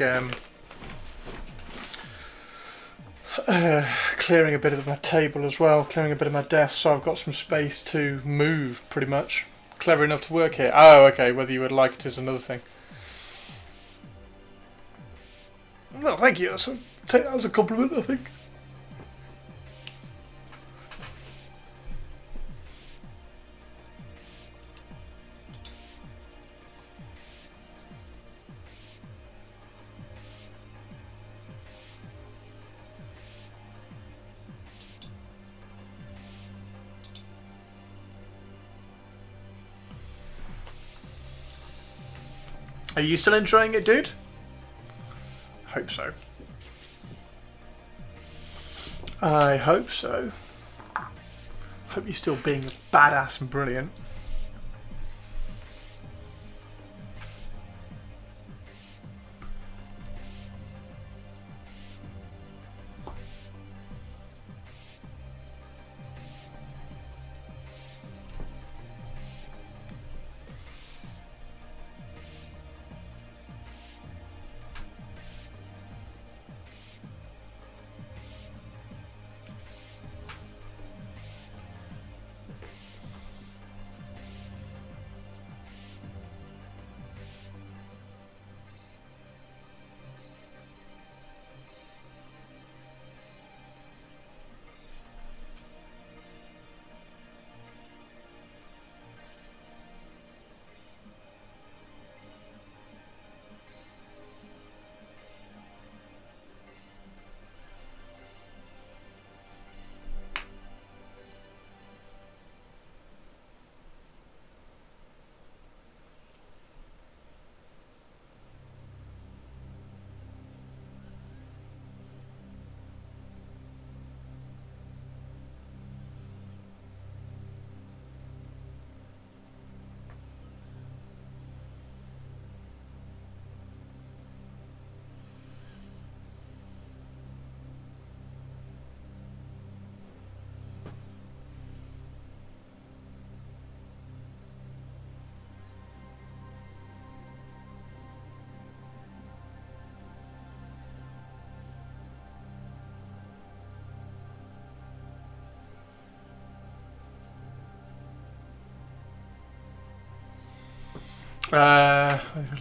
clearing a bit of my table as well, clearing a bit of my desk, so I've got some space to move pretty much. Clever enough to work here. Oh, okay, whether you would like it is another thing. No, thank you. Take that as a compliment, I think. Are you still enjoying it, dude? Hope so. I hope so. Hope you're still being badass and brilliant.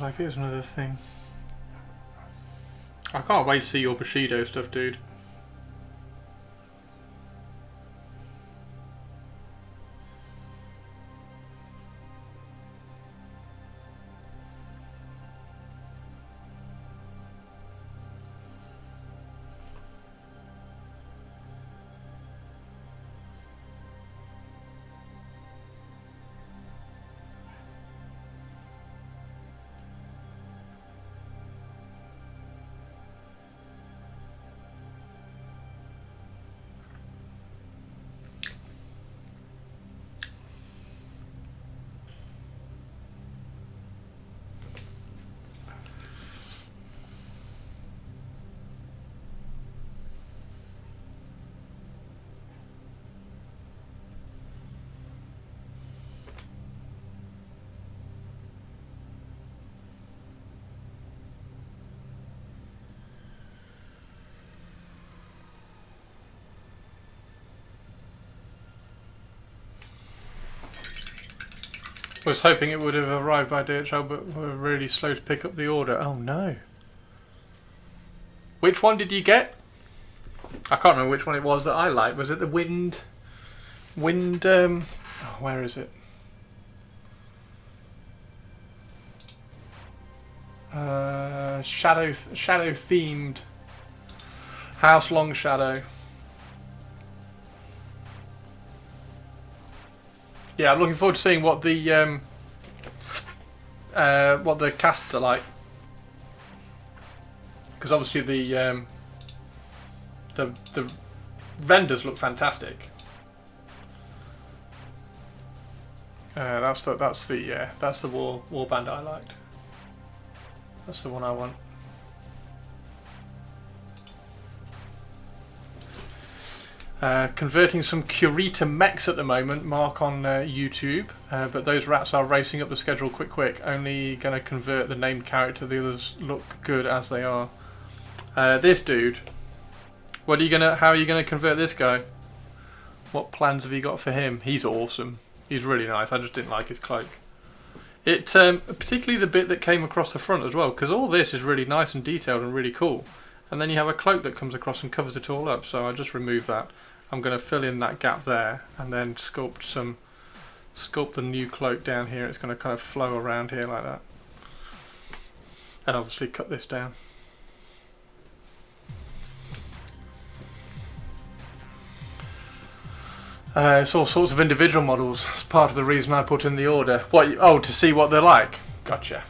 Like, here's another thing. I can't wait to see your Bushido stuff, dude. I was hoping it would have arrived by DHL, but we're really slow to pick up the order. Oh no. Which one did you get? I can't remember which one it was that I liked. Was it the wind, oh, where is it? Shadow themed house long shadow. Yeah, I'm looking forward to seeing what the casts are like, because obviously the renders look fantastic. That's the warband I liked. That's the one I want. Converting some Kurita mechs at the moment, Mark on YouTube, but those rats are racing up the schedule quick. Only going to convert the named character, the others look good as they are. This dude, how are you going to convert this guy? What plans have you got for him? He's awesome. He's really nice. I just didn't like his cloak. It particularly the bit that came across the front as well, because all this is really nice and detailed and really cool. And then you have a cloak that comes across and covers it all up, so I just removed that. I'm going to fill in that gap there and then sculpt the new cloak down here. It's going to kind of flow around here like that. And obviously cut this down. It's all sorts of individual models. It's part of the reason I put in the order. To see what they're like. Gotcha.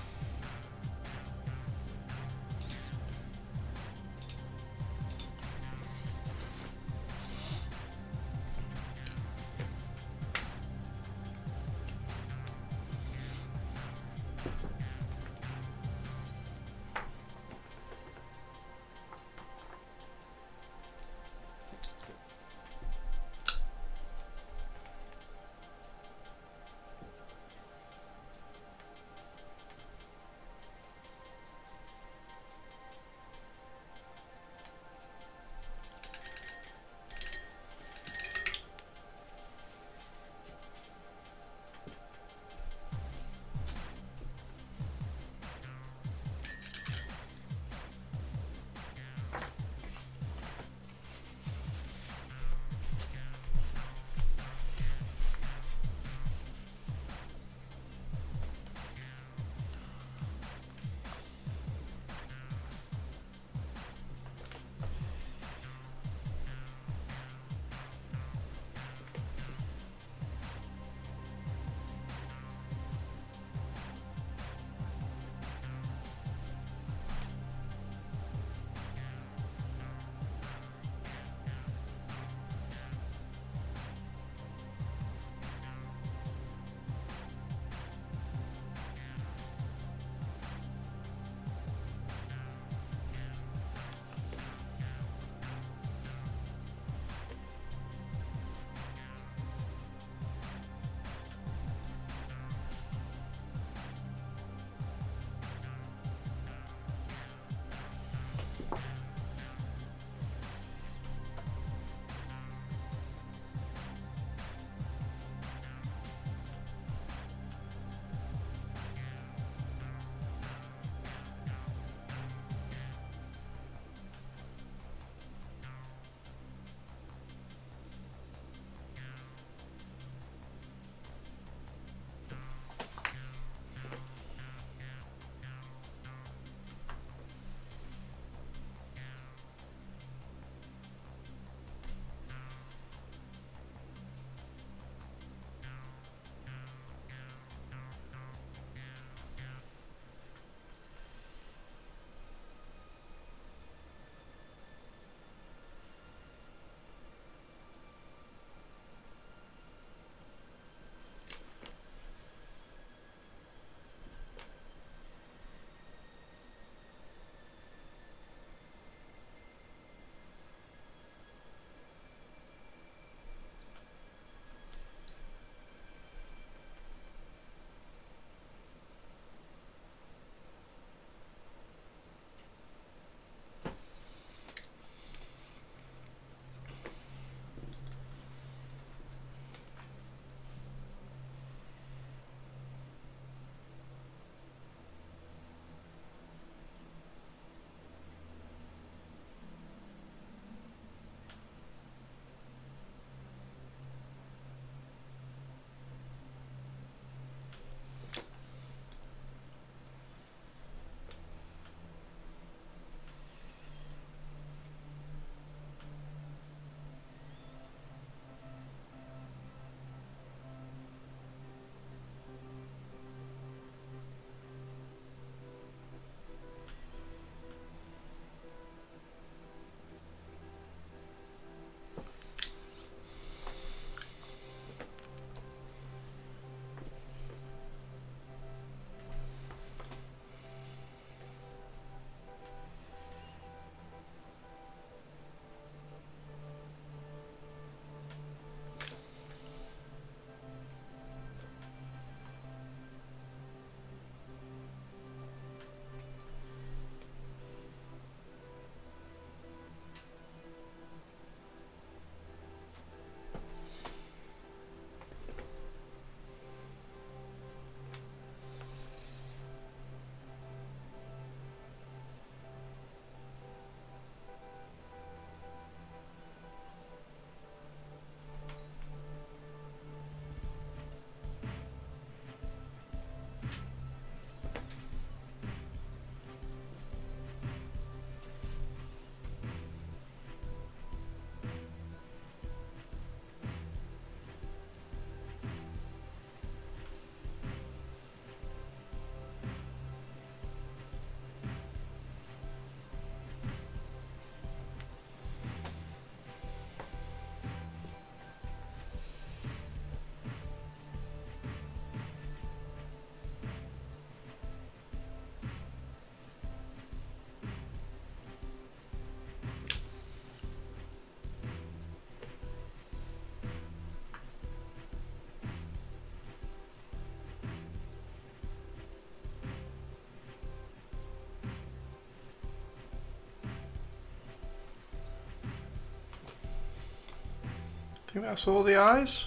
I think that's all the eyes.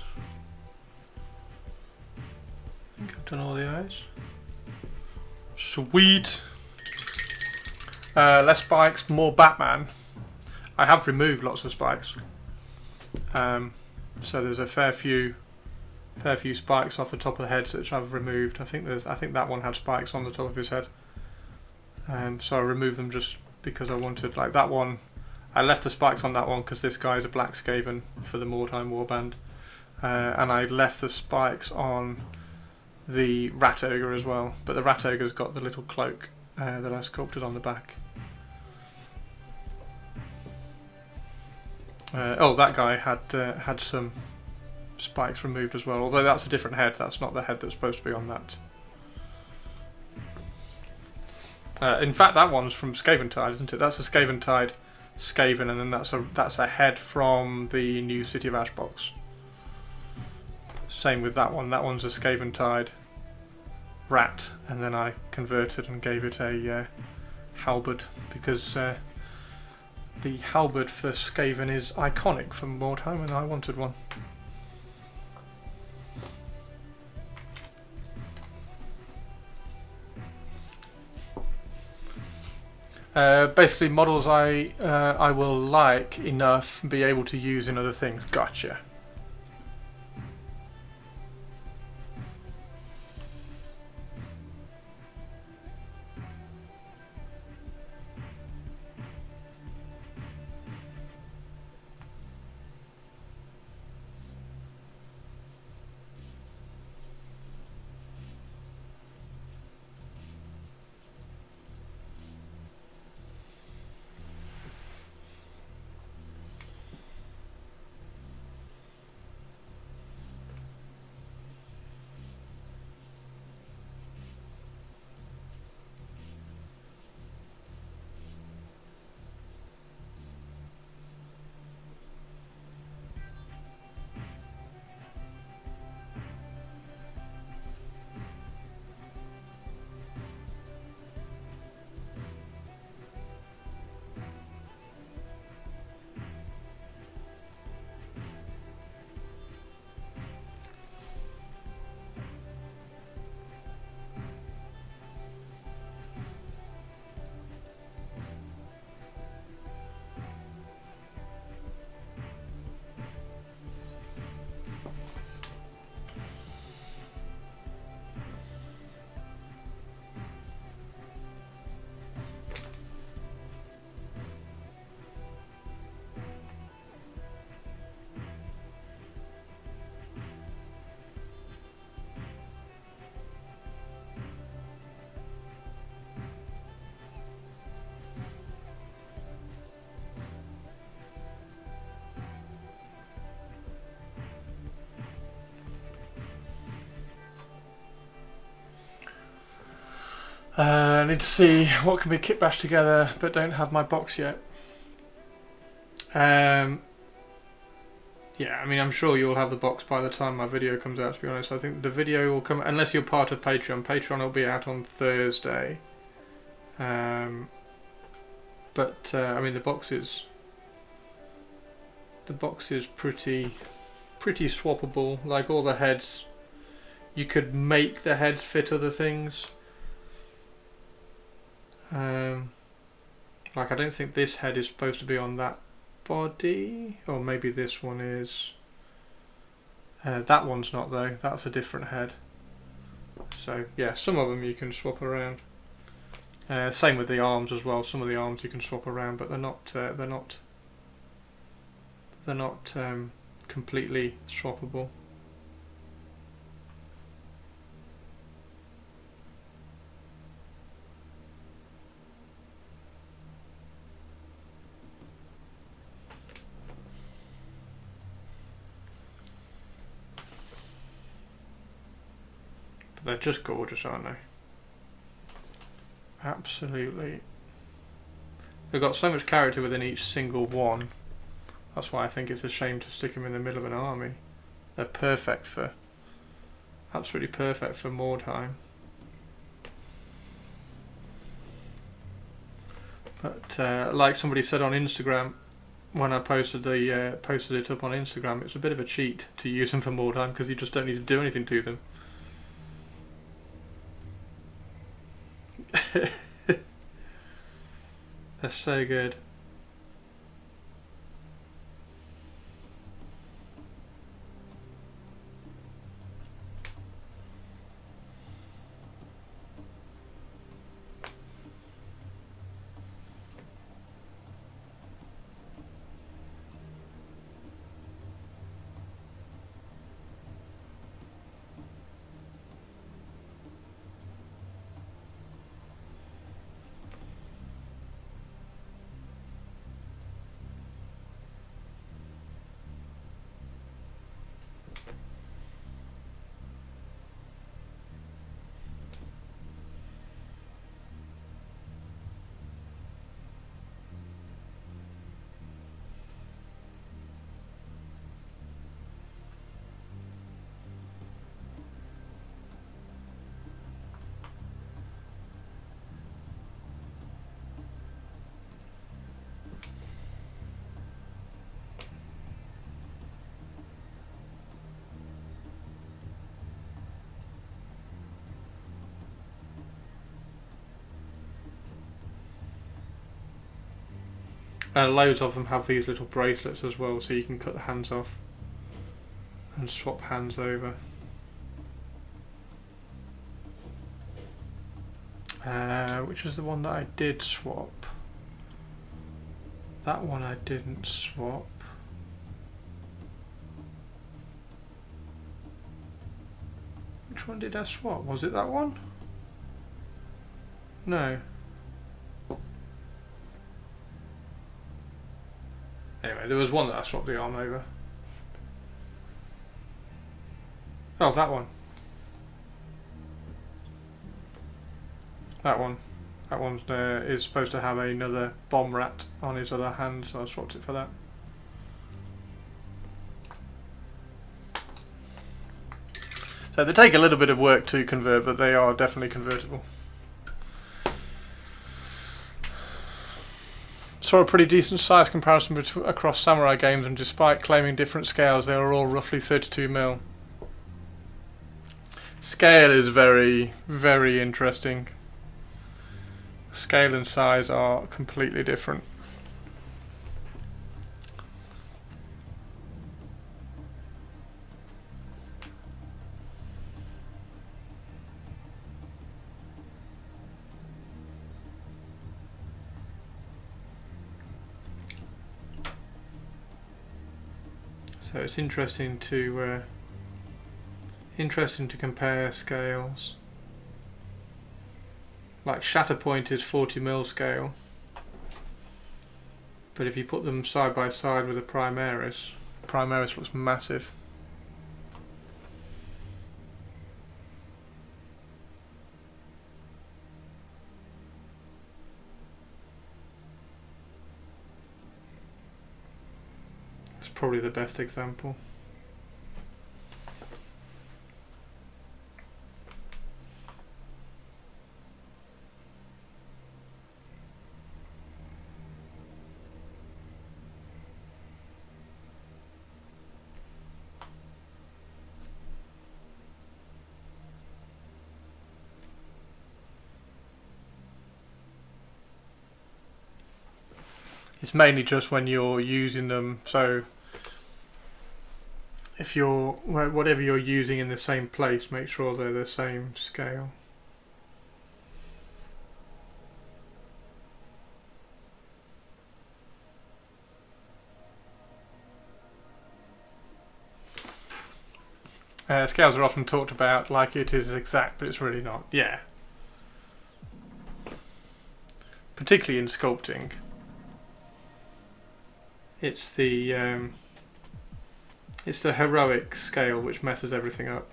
I think I've done all the eyes. Sweet. Less spikes, more Batman. I have removed lots of spikes. So there's a fair few spikes off the top of the head which I've removed. I think that one had spikes on the top of his head. So I removed them just because I wanted, like that one. I left the spikes on that one because this guy is a black Skaven for the Mordheim Warband, and I left the spikes on the Rat Ogre as well. But the Rat Ogre's got the little cloak that I sculpted on the back. Oh, that guy had some spikes removed as well. Although that's a different head. That's not the head that's supposed to be on that. In fact, that one's from Skaven Tide, isn't it? That's a Skaven Tide Skaven, and then that's a head from the new City of Ash box. Same with that one. That one's a Skaven Tide rat, and then I converted and gave it a halberd because the halberd for Skaven is iconic from Mordheim, and I wanted one. Basically, models I will like enough and be able to use in other things. Gotcha. I need to see what can be kit bashed together, but don't have my box yet. Yeah, I mean, I'm sure you'll have the box by the time my video comes out, to be honest. I think the video will come, unless you're part of Patreon. Patreon will be out on Thursday. I mean, the box is pretty swappable. Like all the heads, you could make the heads fit other things. Like I don't think this head is supposed to be on that body, or maybe this one is. That one's not though. That's a different head. So yeah, some of them you can swap around. Same with the arms as well. Some of the arms you can swap around, but they're not completely swappable. They're just gorgeous, aren't they? Absolutely. They've got so much character within each single one. That's why I think it's a shame to stick them in the middle of an army. They're perfect for, absolutely perfect for Mordheim. But like somebody said on Instagram, when I posted it up on Instagram. It's a bit of a cheat to use them for more time because you just don't need to do anything to them. They're so good. Loads of them have these little bracelets as well, so you can cut the hands off and swap hands over. Which is the one that I did swap? That one I didn't swap. Which one did I swap? Was it that one? No. Anyway, there was one that I swapped the arm over. Oh, that one. That one. That one is supposed to have another bomb rat on his other hand, so I swapped it for that. So they take a little bit of work to convert, but they are definitely convertible. Saw a pretty decent size comparison across samurai games, and despite claiming different scales, they are all roughly 32mm. Scale is very, very interesting. Scale and size are completely different. So it's interesting to compare scales. Like Shatterpoint is 40mm scale, but if you put them side by side with a Primaris, Primaris looks massive. It's probably the best example. It's mainly just when you're using them, so if you're, whatever you're using in the same place, make sure they're the same scale. Scales are often talked about like it is exact, but it's really not. Yeah. Particularly in sculpting. It's the heroic scale which messes everything up.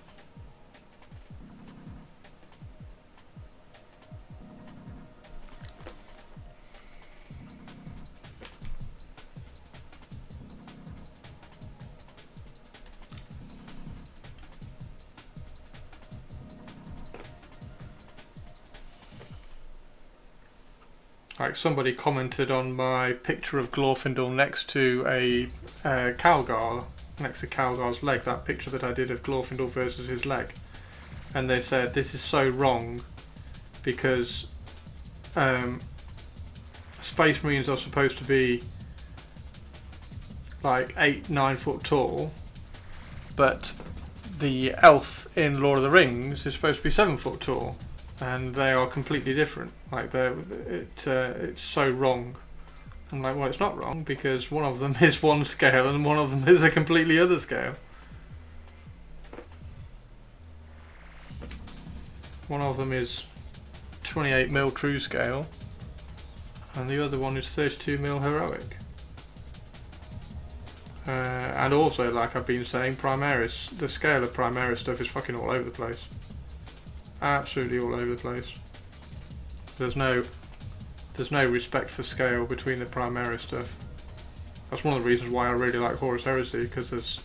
Like somebody commented on my picture of Glorfindel next to a Calgar, next to Calgar's leg, that picture that I did of Glorfindel versus his leg. And they said this is so wrong because Space Marines are supposed to be like 8-9 foot tall, but the elf in Lord of the Rings is supposed to be 7 foot tall, and they are completely different. Like it's so wrong. I'm like, well, it's not wrong because one of them is one scale and one of them is a completely other scale. One of them is 28mm true scale, and the other one is 32mm heroic. And also, like I've been saying, Primaris, the scale of Primaris stuff is fucking all over the place. Absolutely all over the place. There's no respect for scale between the Primaris stuff. That's one of the reasons why I really like Horus Heresy, because there's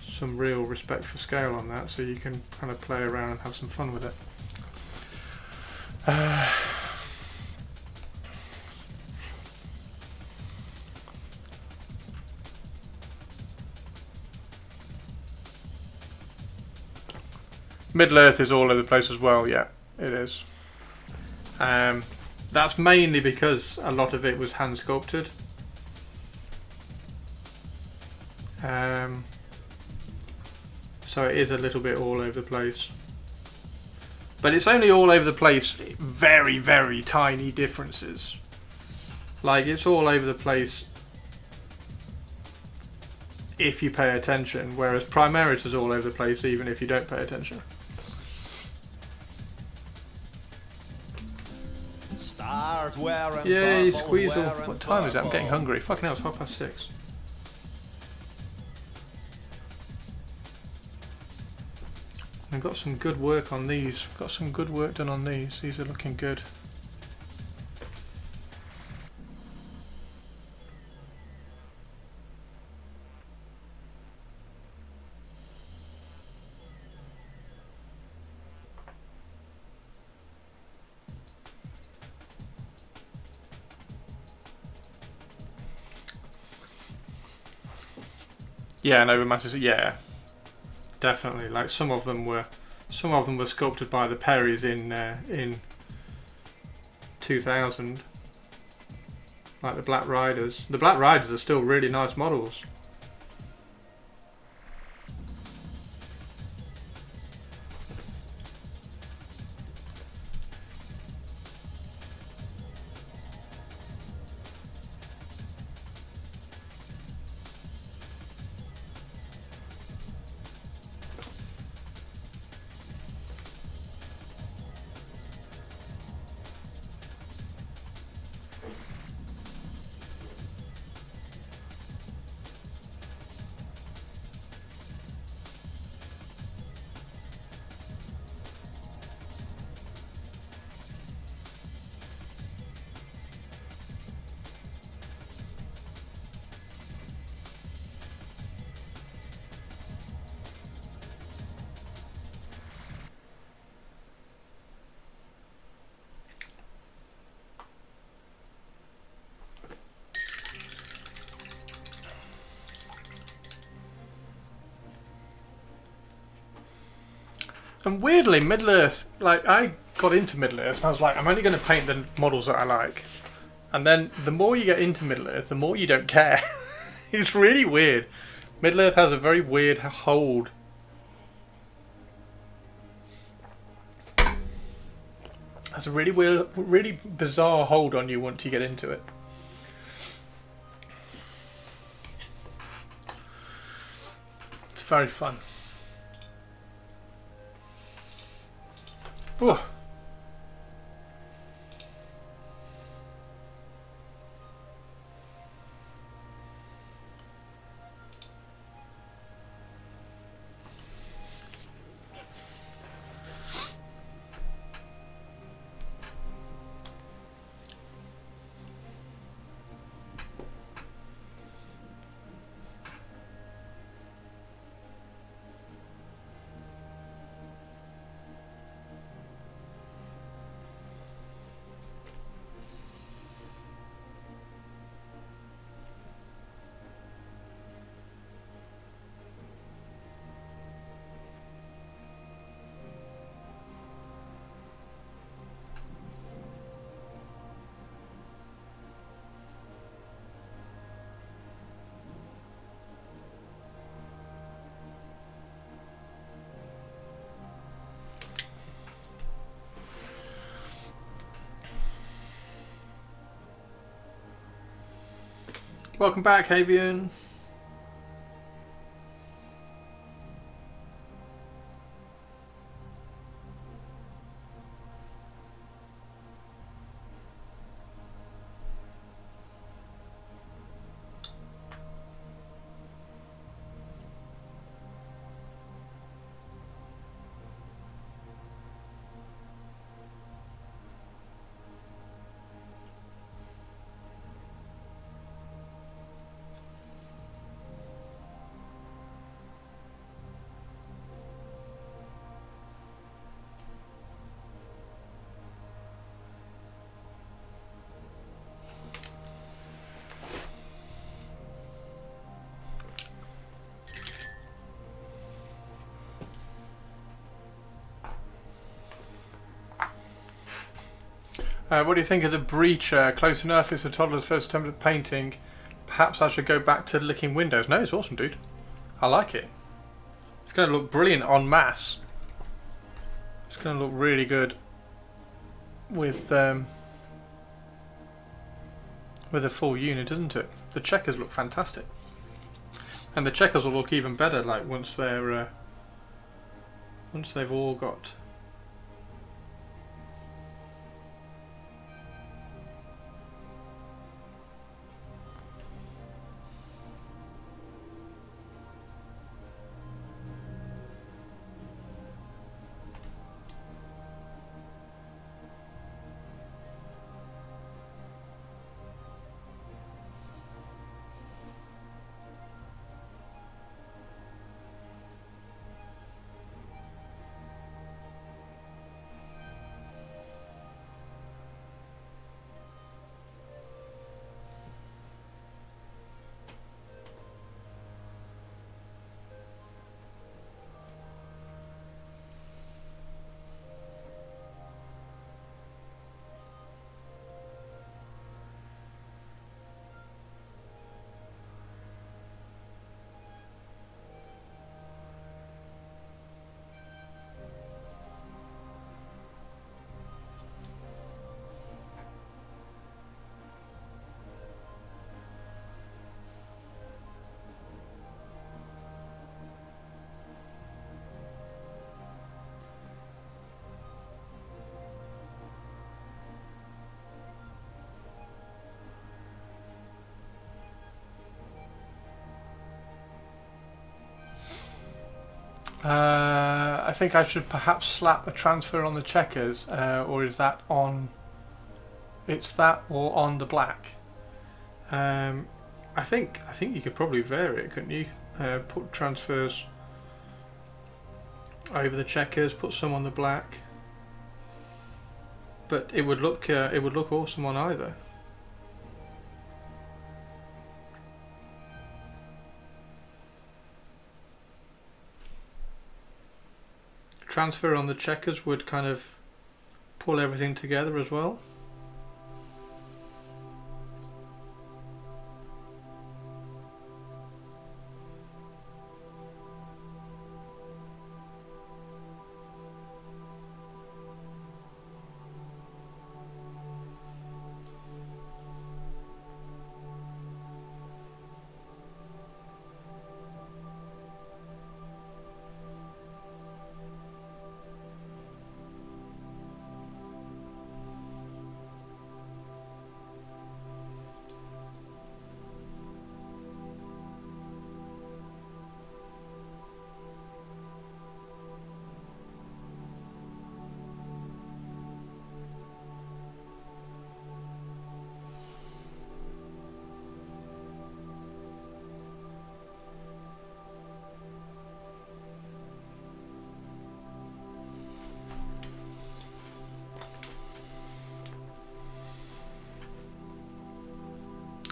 some real respect for scale on that, so you can kind of play around and have some fun with it. Middle-earth is all over the place as well, yeah, it is. That's mainly because a lot of it was hand sculpted. So it is a little bit all over the place. But it's only all over the place, very, very tiny differences. Like, it's all over the place if you pay attention, whereas Primaris is all over the place even if you don't pay attention. Yay, Squeezle. What time is it? I'm getting hungry. Fucking hell, it's 6:30. I've got some good work on these. Got some good work done on these. These are looking good. Yeah, no, masses. Yeah, definitely. Like some of them were sculpted by the Perrys in 2000. Like the Black Riders. The Black Riders are still really nice models. And weirdly, Middle-earth, like, I got into Middle-earth and I was like, I'm only going to paint the models that I like. And then the more you get into Middle-earth, the more you don't care. It's really weird. Middle-earth has a very weird hold. Has a really weird, really bizarre hold on you once you get into it. It's very fun. Ooh. Welcome back, Havian. What do you think of the breacher? Close enough. It's a toddler's first attempt at painting. Perhaps I should go back to licking windows. No, it's awesome, dude. I like it. It's going to look brilliant en masse. It's going to look really good with a full unit, isn't it? The checkers look fantastic, and the checkers will look even better. Like once they've all got. I think I should perhaps slap a transfer on the checkers, or is that on? It's that or on the black. I think you could probably vary it, couldn't you? Put transfers over the checkers, put some on the black, but it would look awesome on either. Transfer on the checkers would kind of pull everything together as well.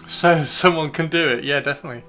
So someone can do it, yeah, definitely.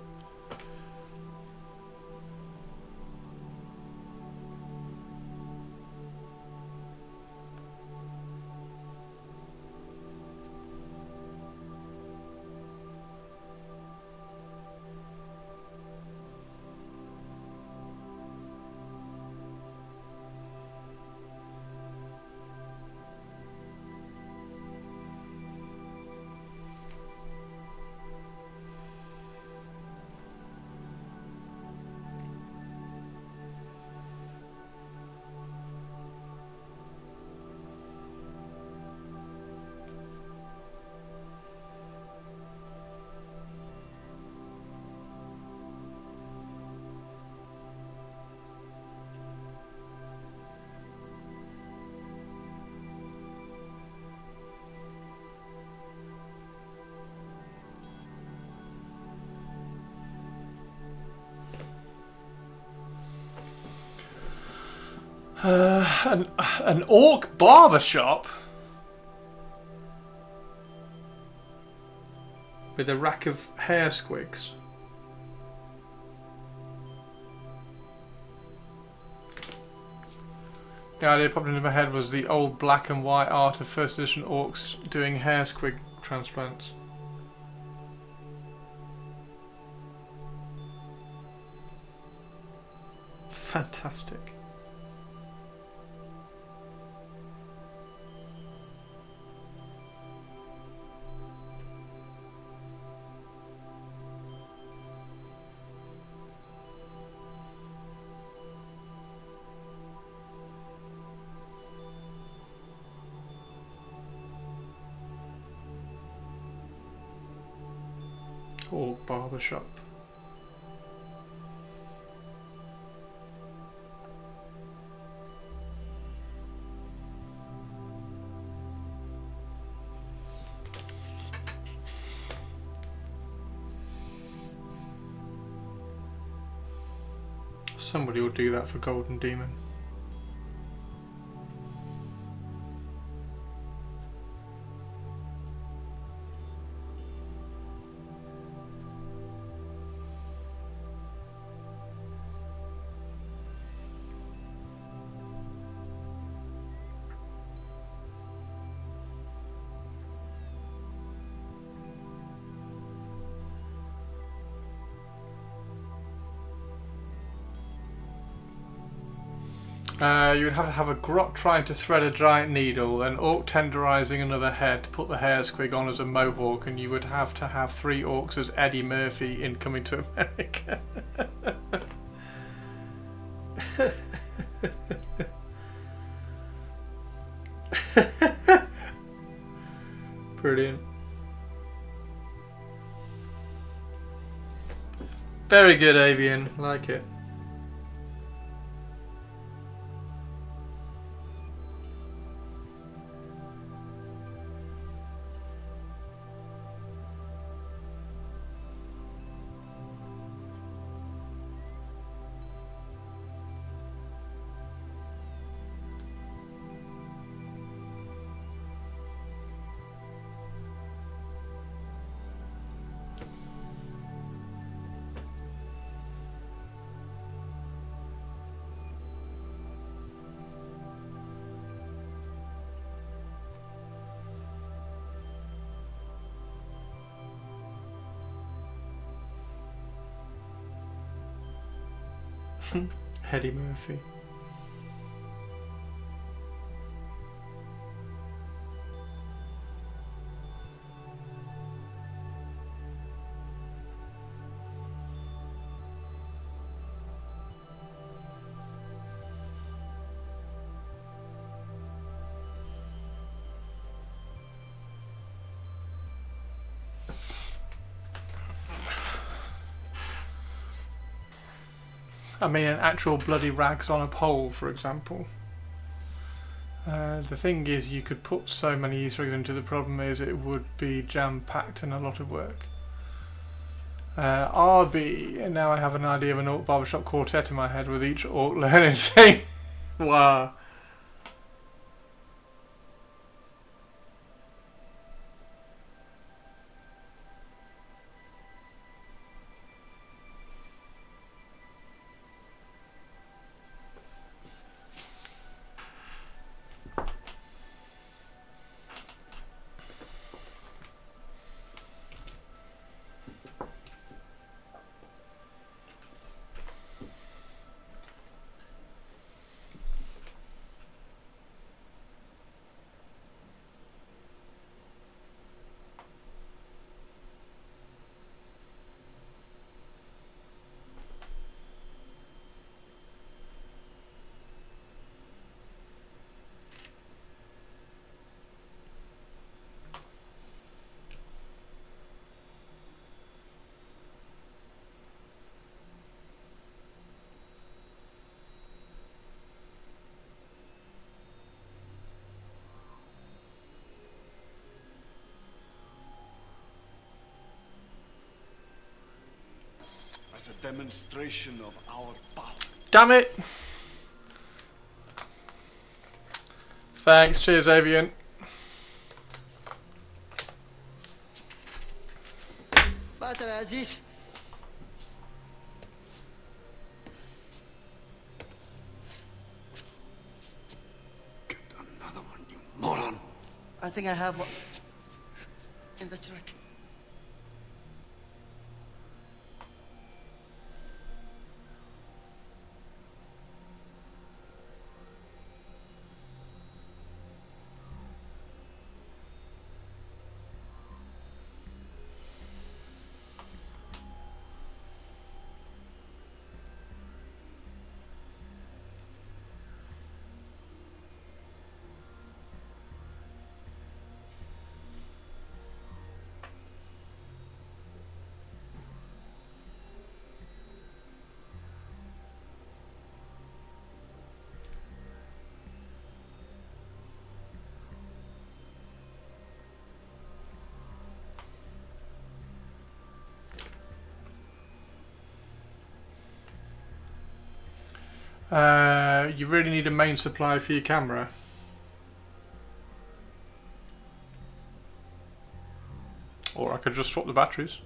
An orc barber shop with a rack of hair squigs. The idea popped into my head was the old black and white art of first edition orcs doing hair squig transplants. Fantastic. Orc barber shop. Somebody will do that for Golden Demon. You would have to have a grot trying to thread a giant needle, an orc tenderising another head to put the hair squig on as a mohawk, and you would have to have 3 orcs as Eddie Murphy in Coming to America. Brilliant. Very good, Avian. Like it. Eddie Murphy. I mean, an actual bloody rags on a pole, for example. The thing is, you could put so many Easter eggs into. The problem is, it would be jam-packed and a lot of work. RB, and now I have an idea of an orc barbershop quartet in my head with each orc learning to sing. Wow. As a demonstration of our power. Damn it! Thanks. Cheers, Avian. باتر عزيز. Get another one, you moron. I think I have one in the truck. You really need a main supply for your camera. Or I could just swap the batteries.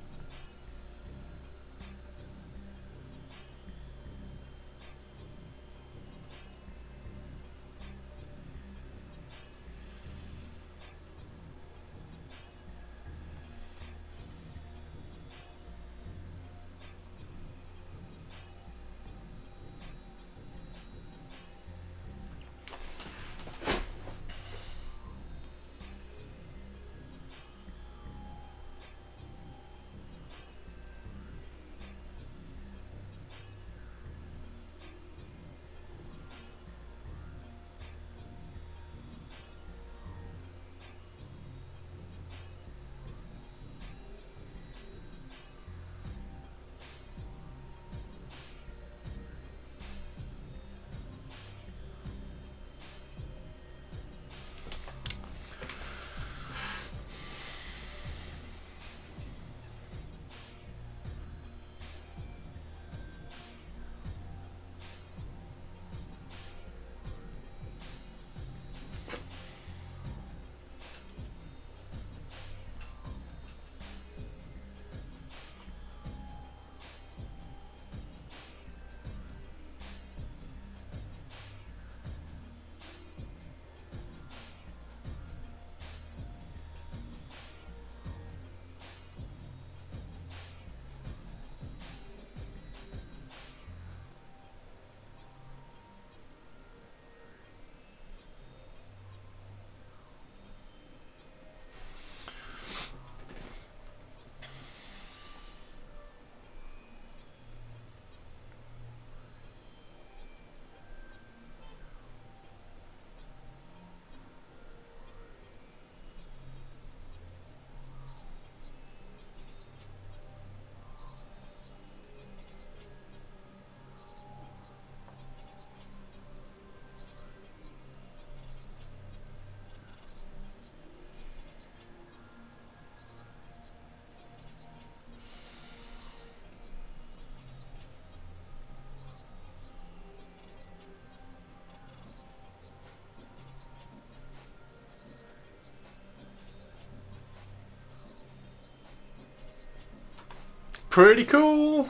Pretty cool.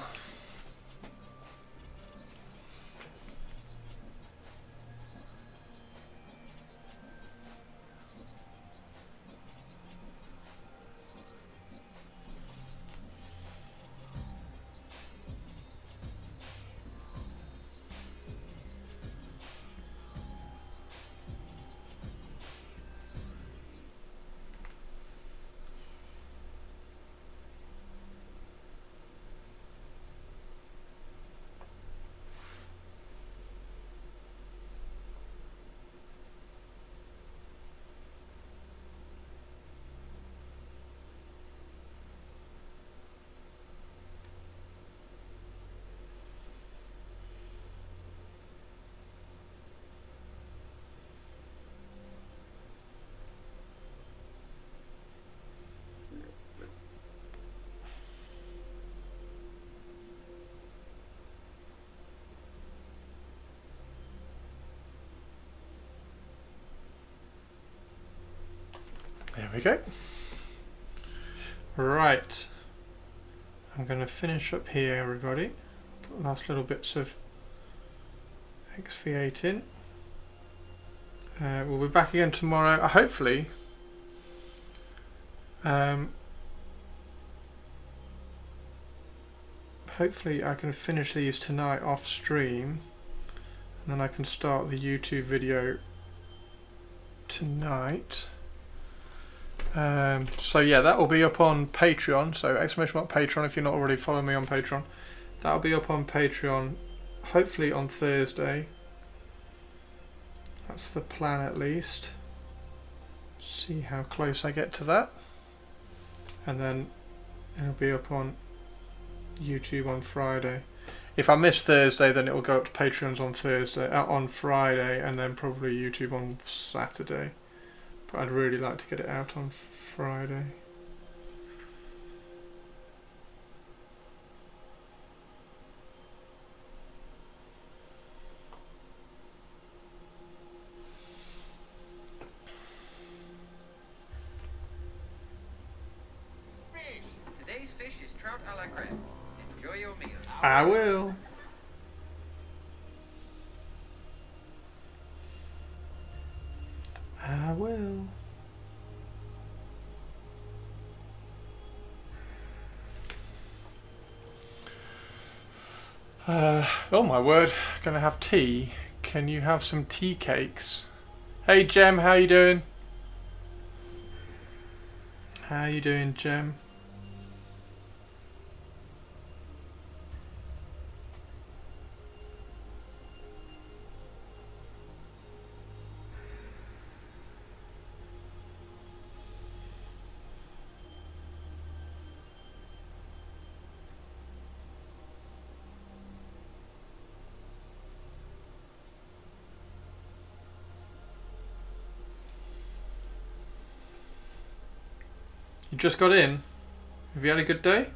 There we go. Right. I'm going to finish up here, everybody. Put the last little bits of exfoliate in. We'll be back again tomorrow. Hopefully. Hopefully I can finish these tonight off stream, and then I can start the YouTube video tonight. So yeah, that will be up on Patreon. So !Patreon if you're not already following me on Patreon. That'll be up on Patreon hopefully on Thursday. That's the plan at least. See how close I get to that. And then it'll be up on YouTube on Friday. If I miss Thursday, then it will go up to Patreon's on on Friday, and then probably YouTube on Saturday. But I'd really like to get it out on Friday. Today's fish is trout a la creme. Enjoy your meal. I will. I will. Oh my word, gonna have tea. Can you have some tea cakes? Hey Jem, how you doing? How you doing, Jem? You just got in? Have you had a good day?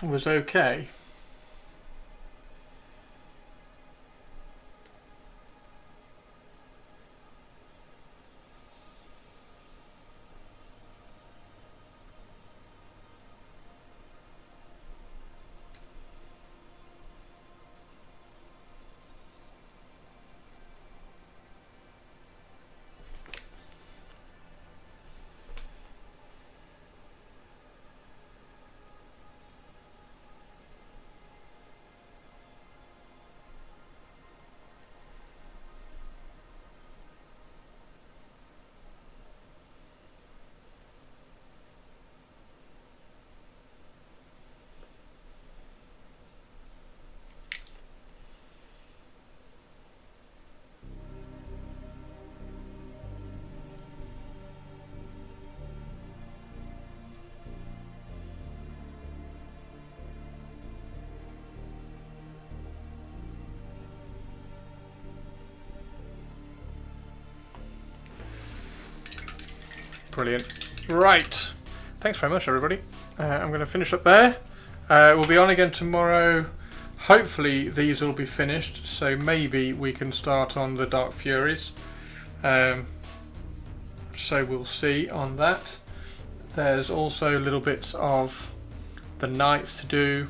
Was okay. Brilliant. Right. Thanks very much, everybody. I'm going to finish up there. We'll be on again tomorrow. Hopefully these will be finished, so maybe we can start on the Dark Furies. So we'll see on that. There's also little bits of the Knights to do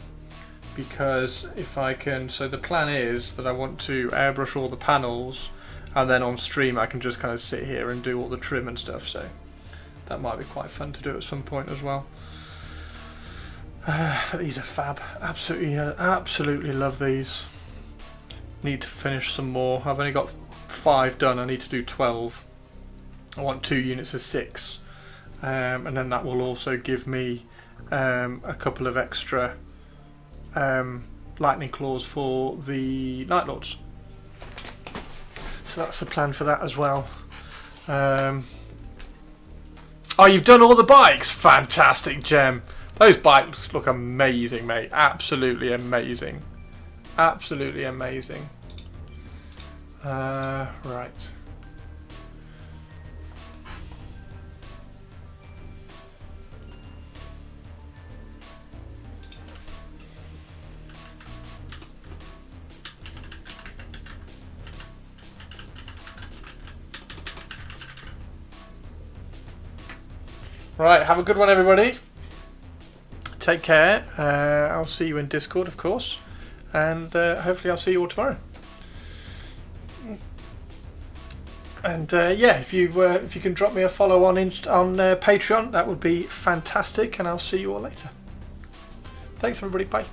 because if I can, so the plan is that I want to airbrush all the panels, and then on stream I can just kind of sit here and do all the trim and stuff, so that might be quite fun to do at some point as well. But these are fab. Absolutely love these. Need to finish some more. I've only got 5 done. I need to do 12. I want 2 units of 6, and then that will also give me a couple of extra lightning claws for the Night Lords. So that's the plan for that as well. Oh, you've done all the bikes? Fantastic, Gem. Those bikes look amazing, mate. Absolutely amazing. Absolutely amazing. Right. Right, have a good one, everybody. Take care. I'll see you in Discord, of course, and hopefully I'll see you all tomorrow. And yeah, if you can drop me a follow on Patreon, that would be fantastic, and I'll see you all later. Thanks, everybody. Bye.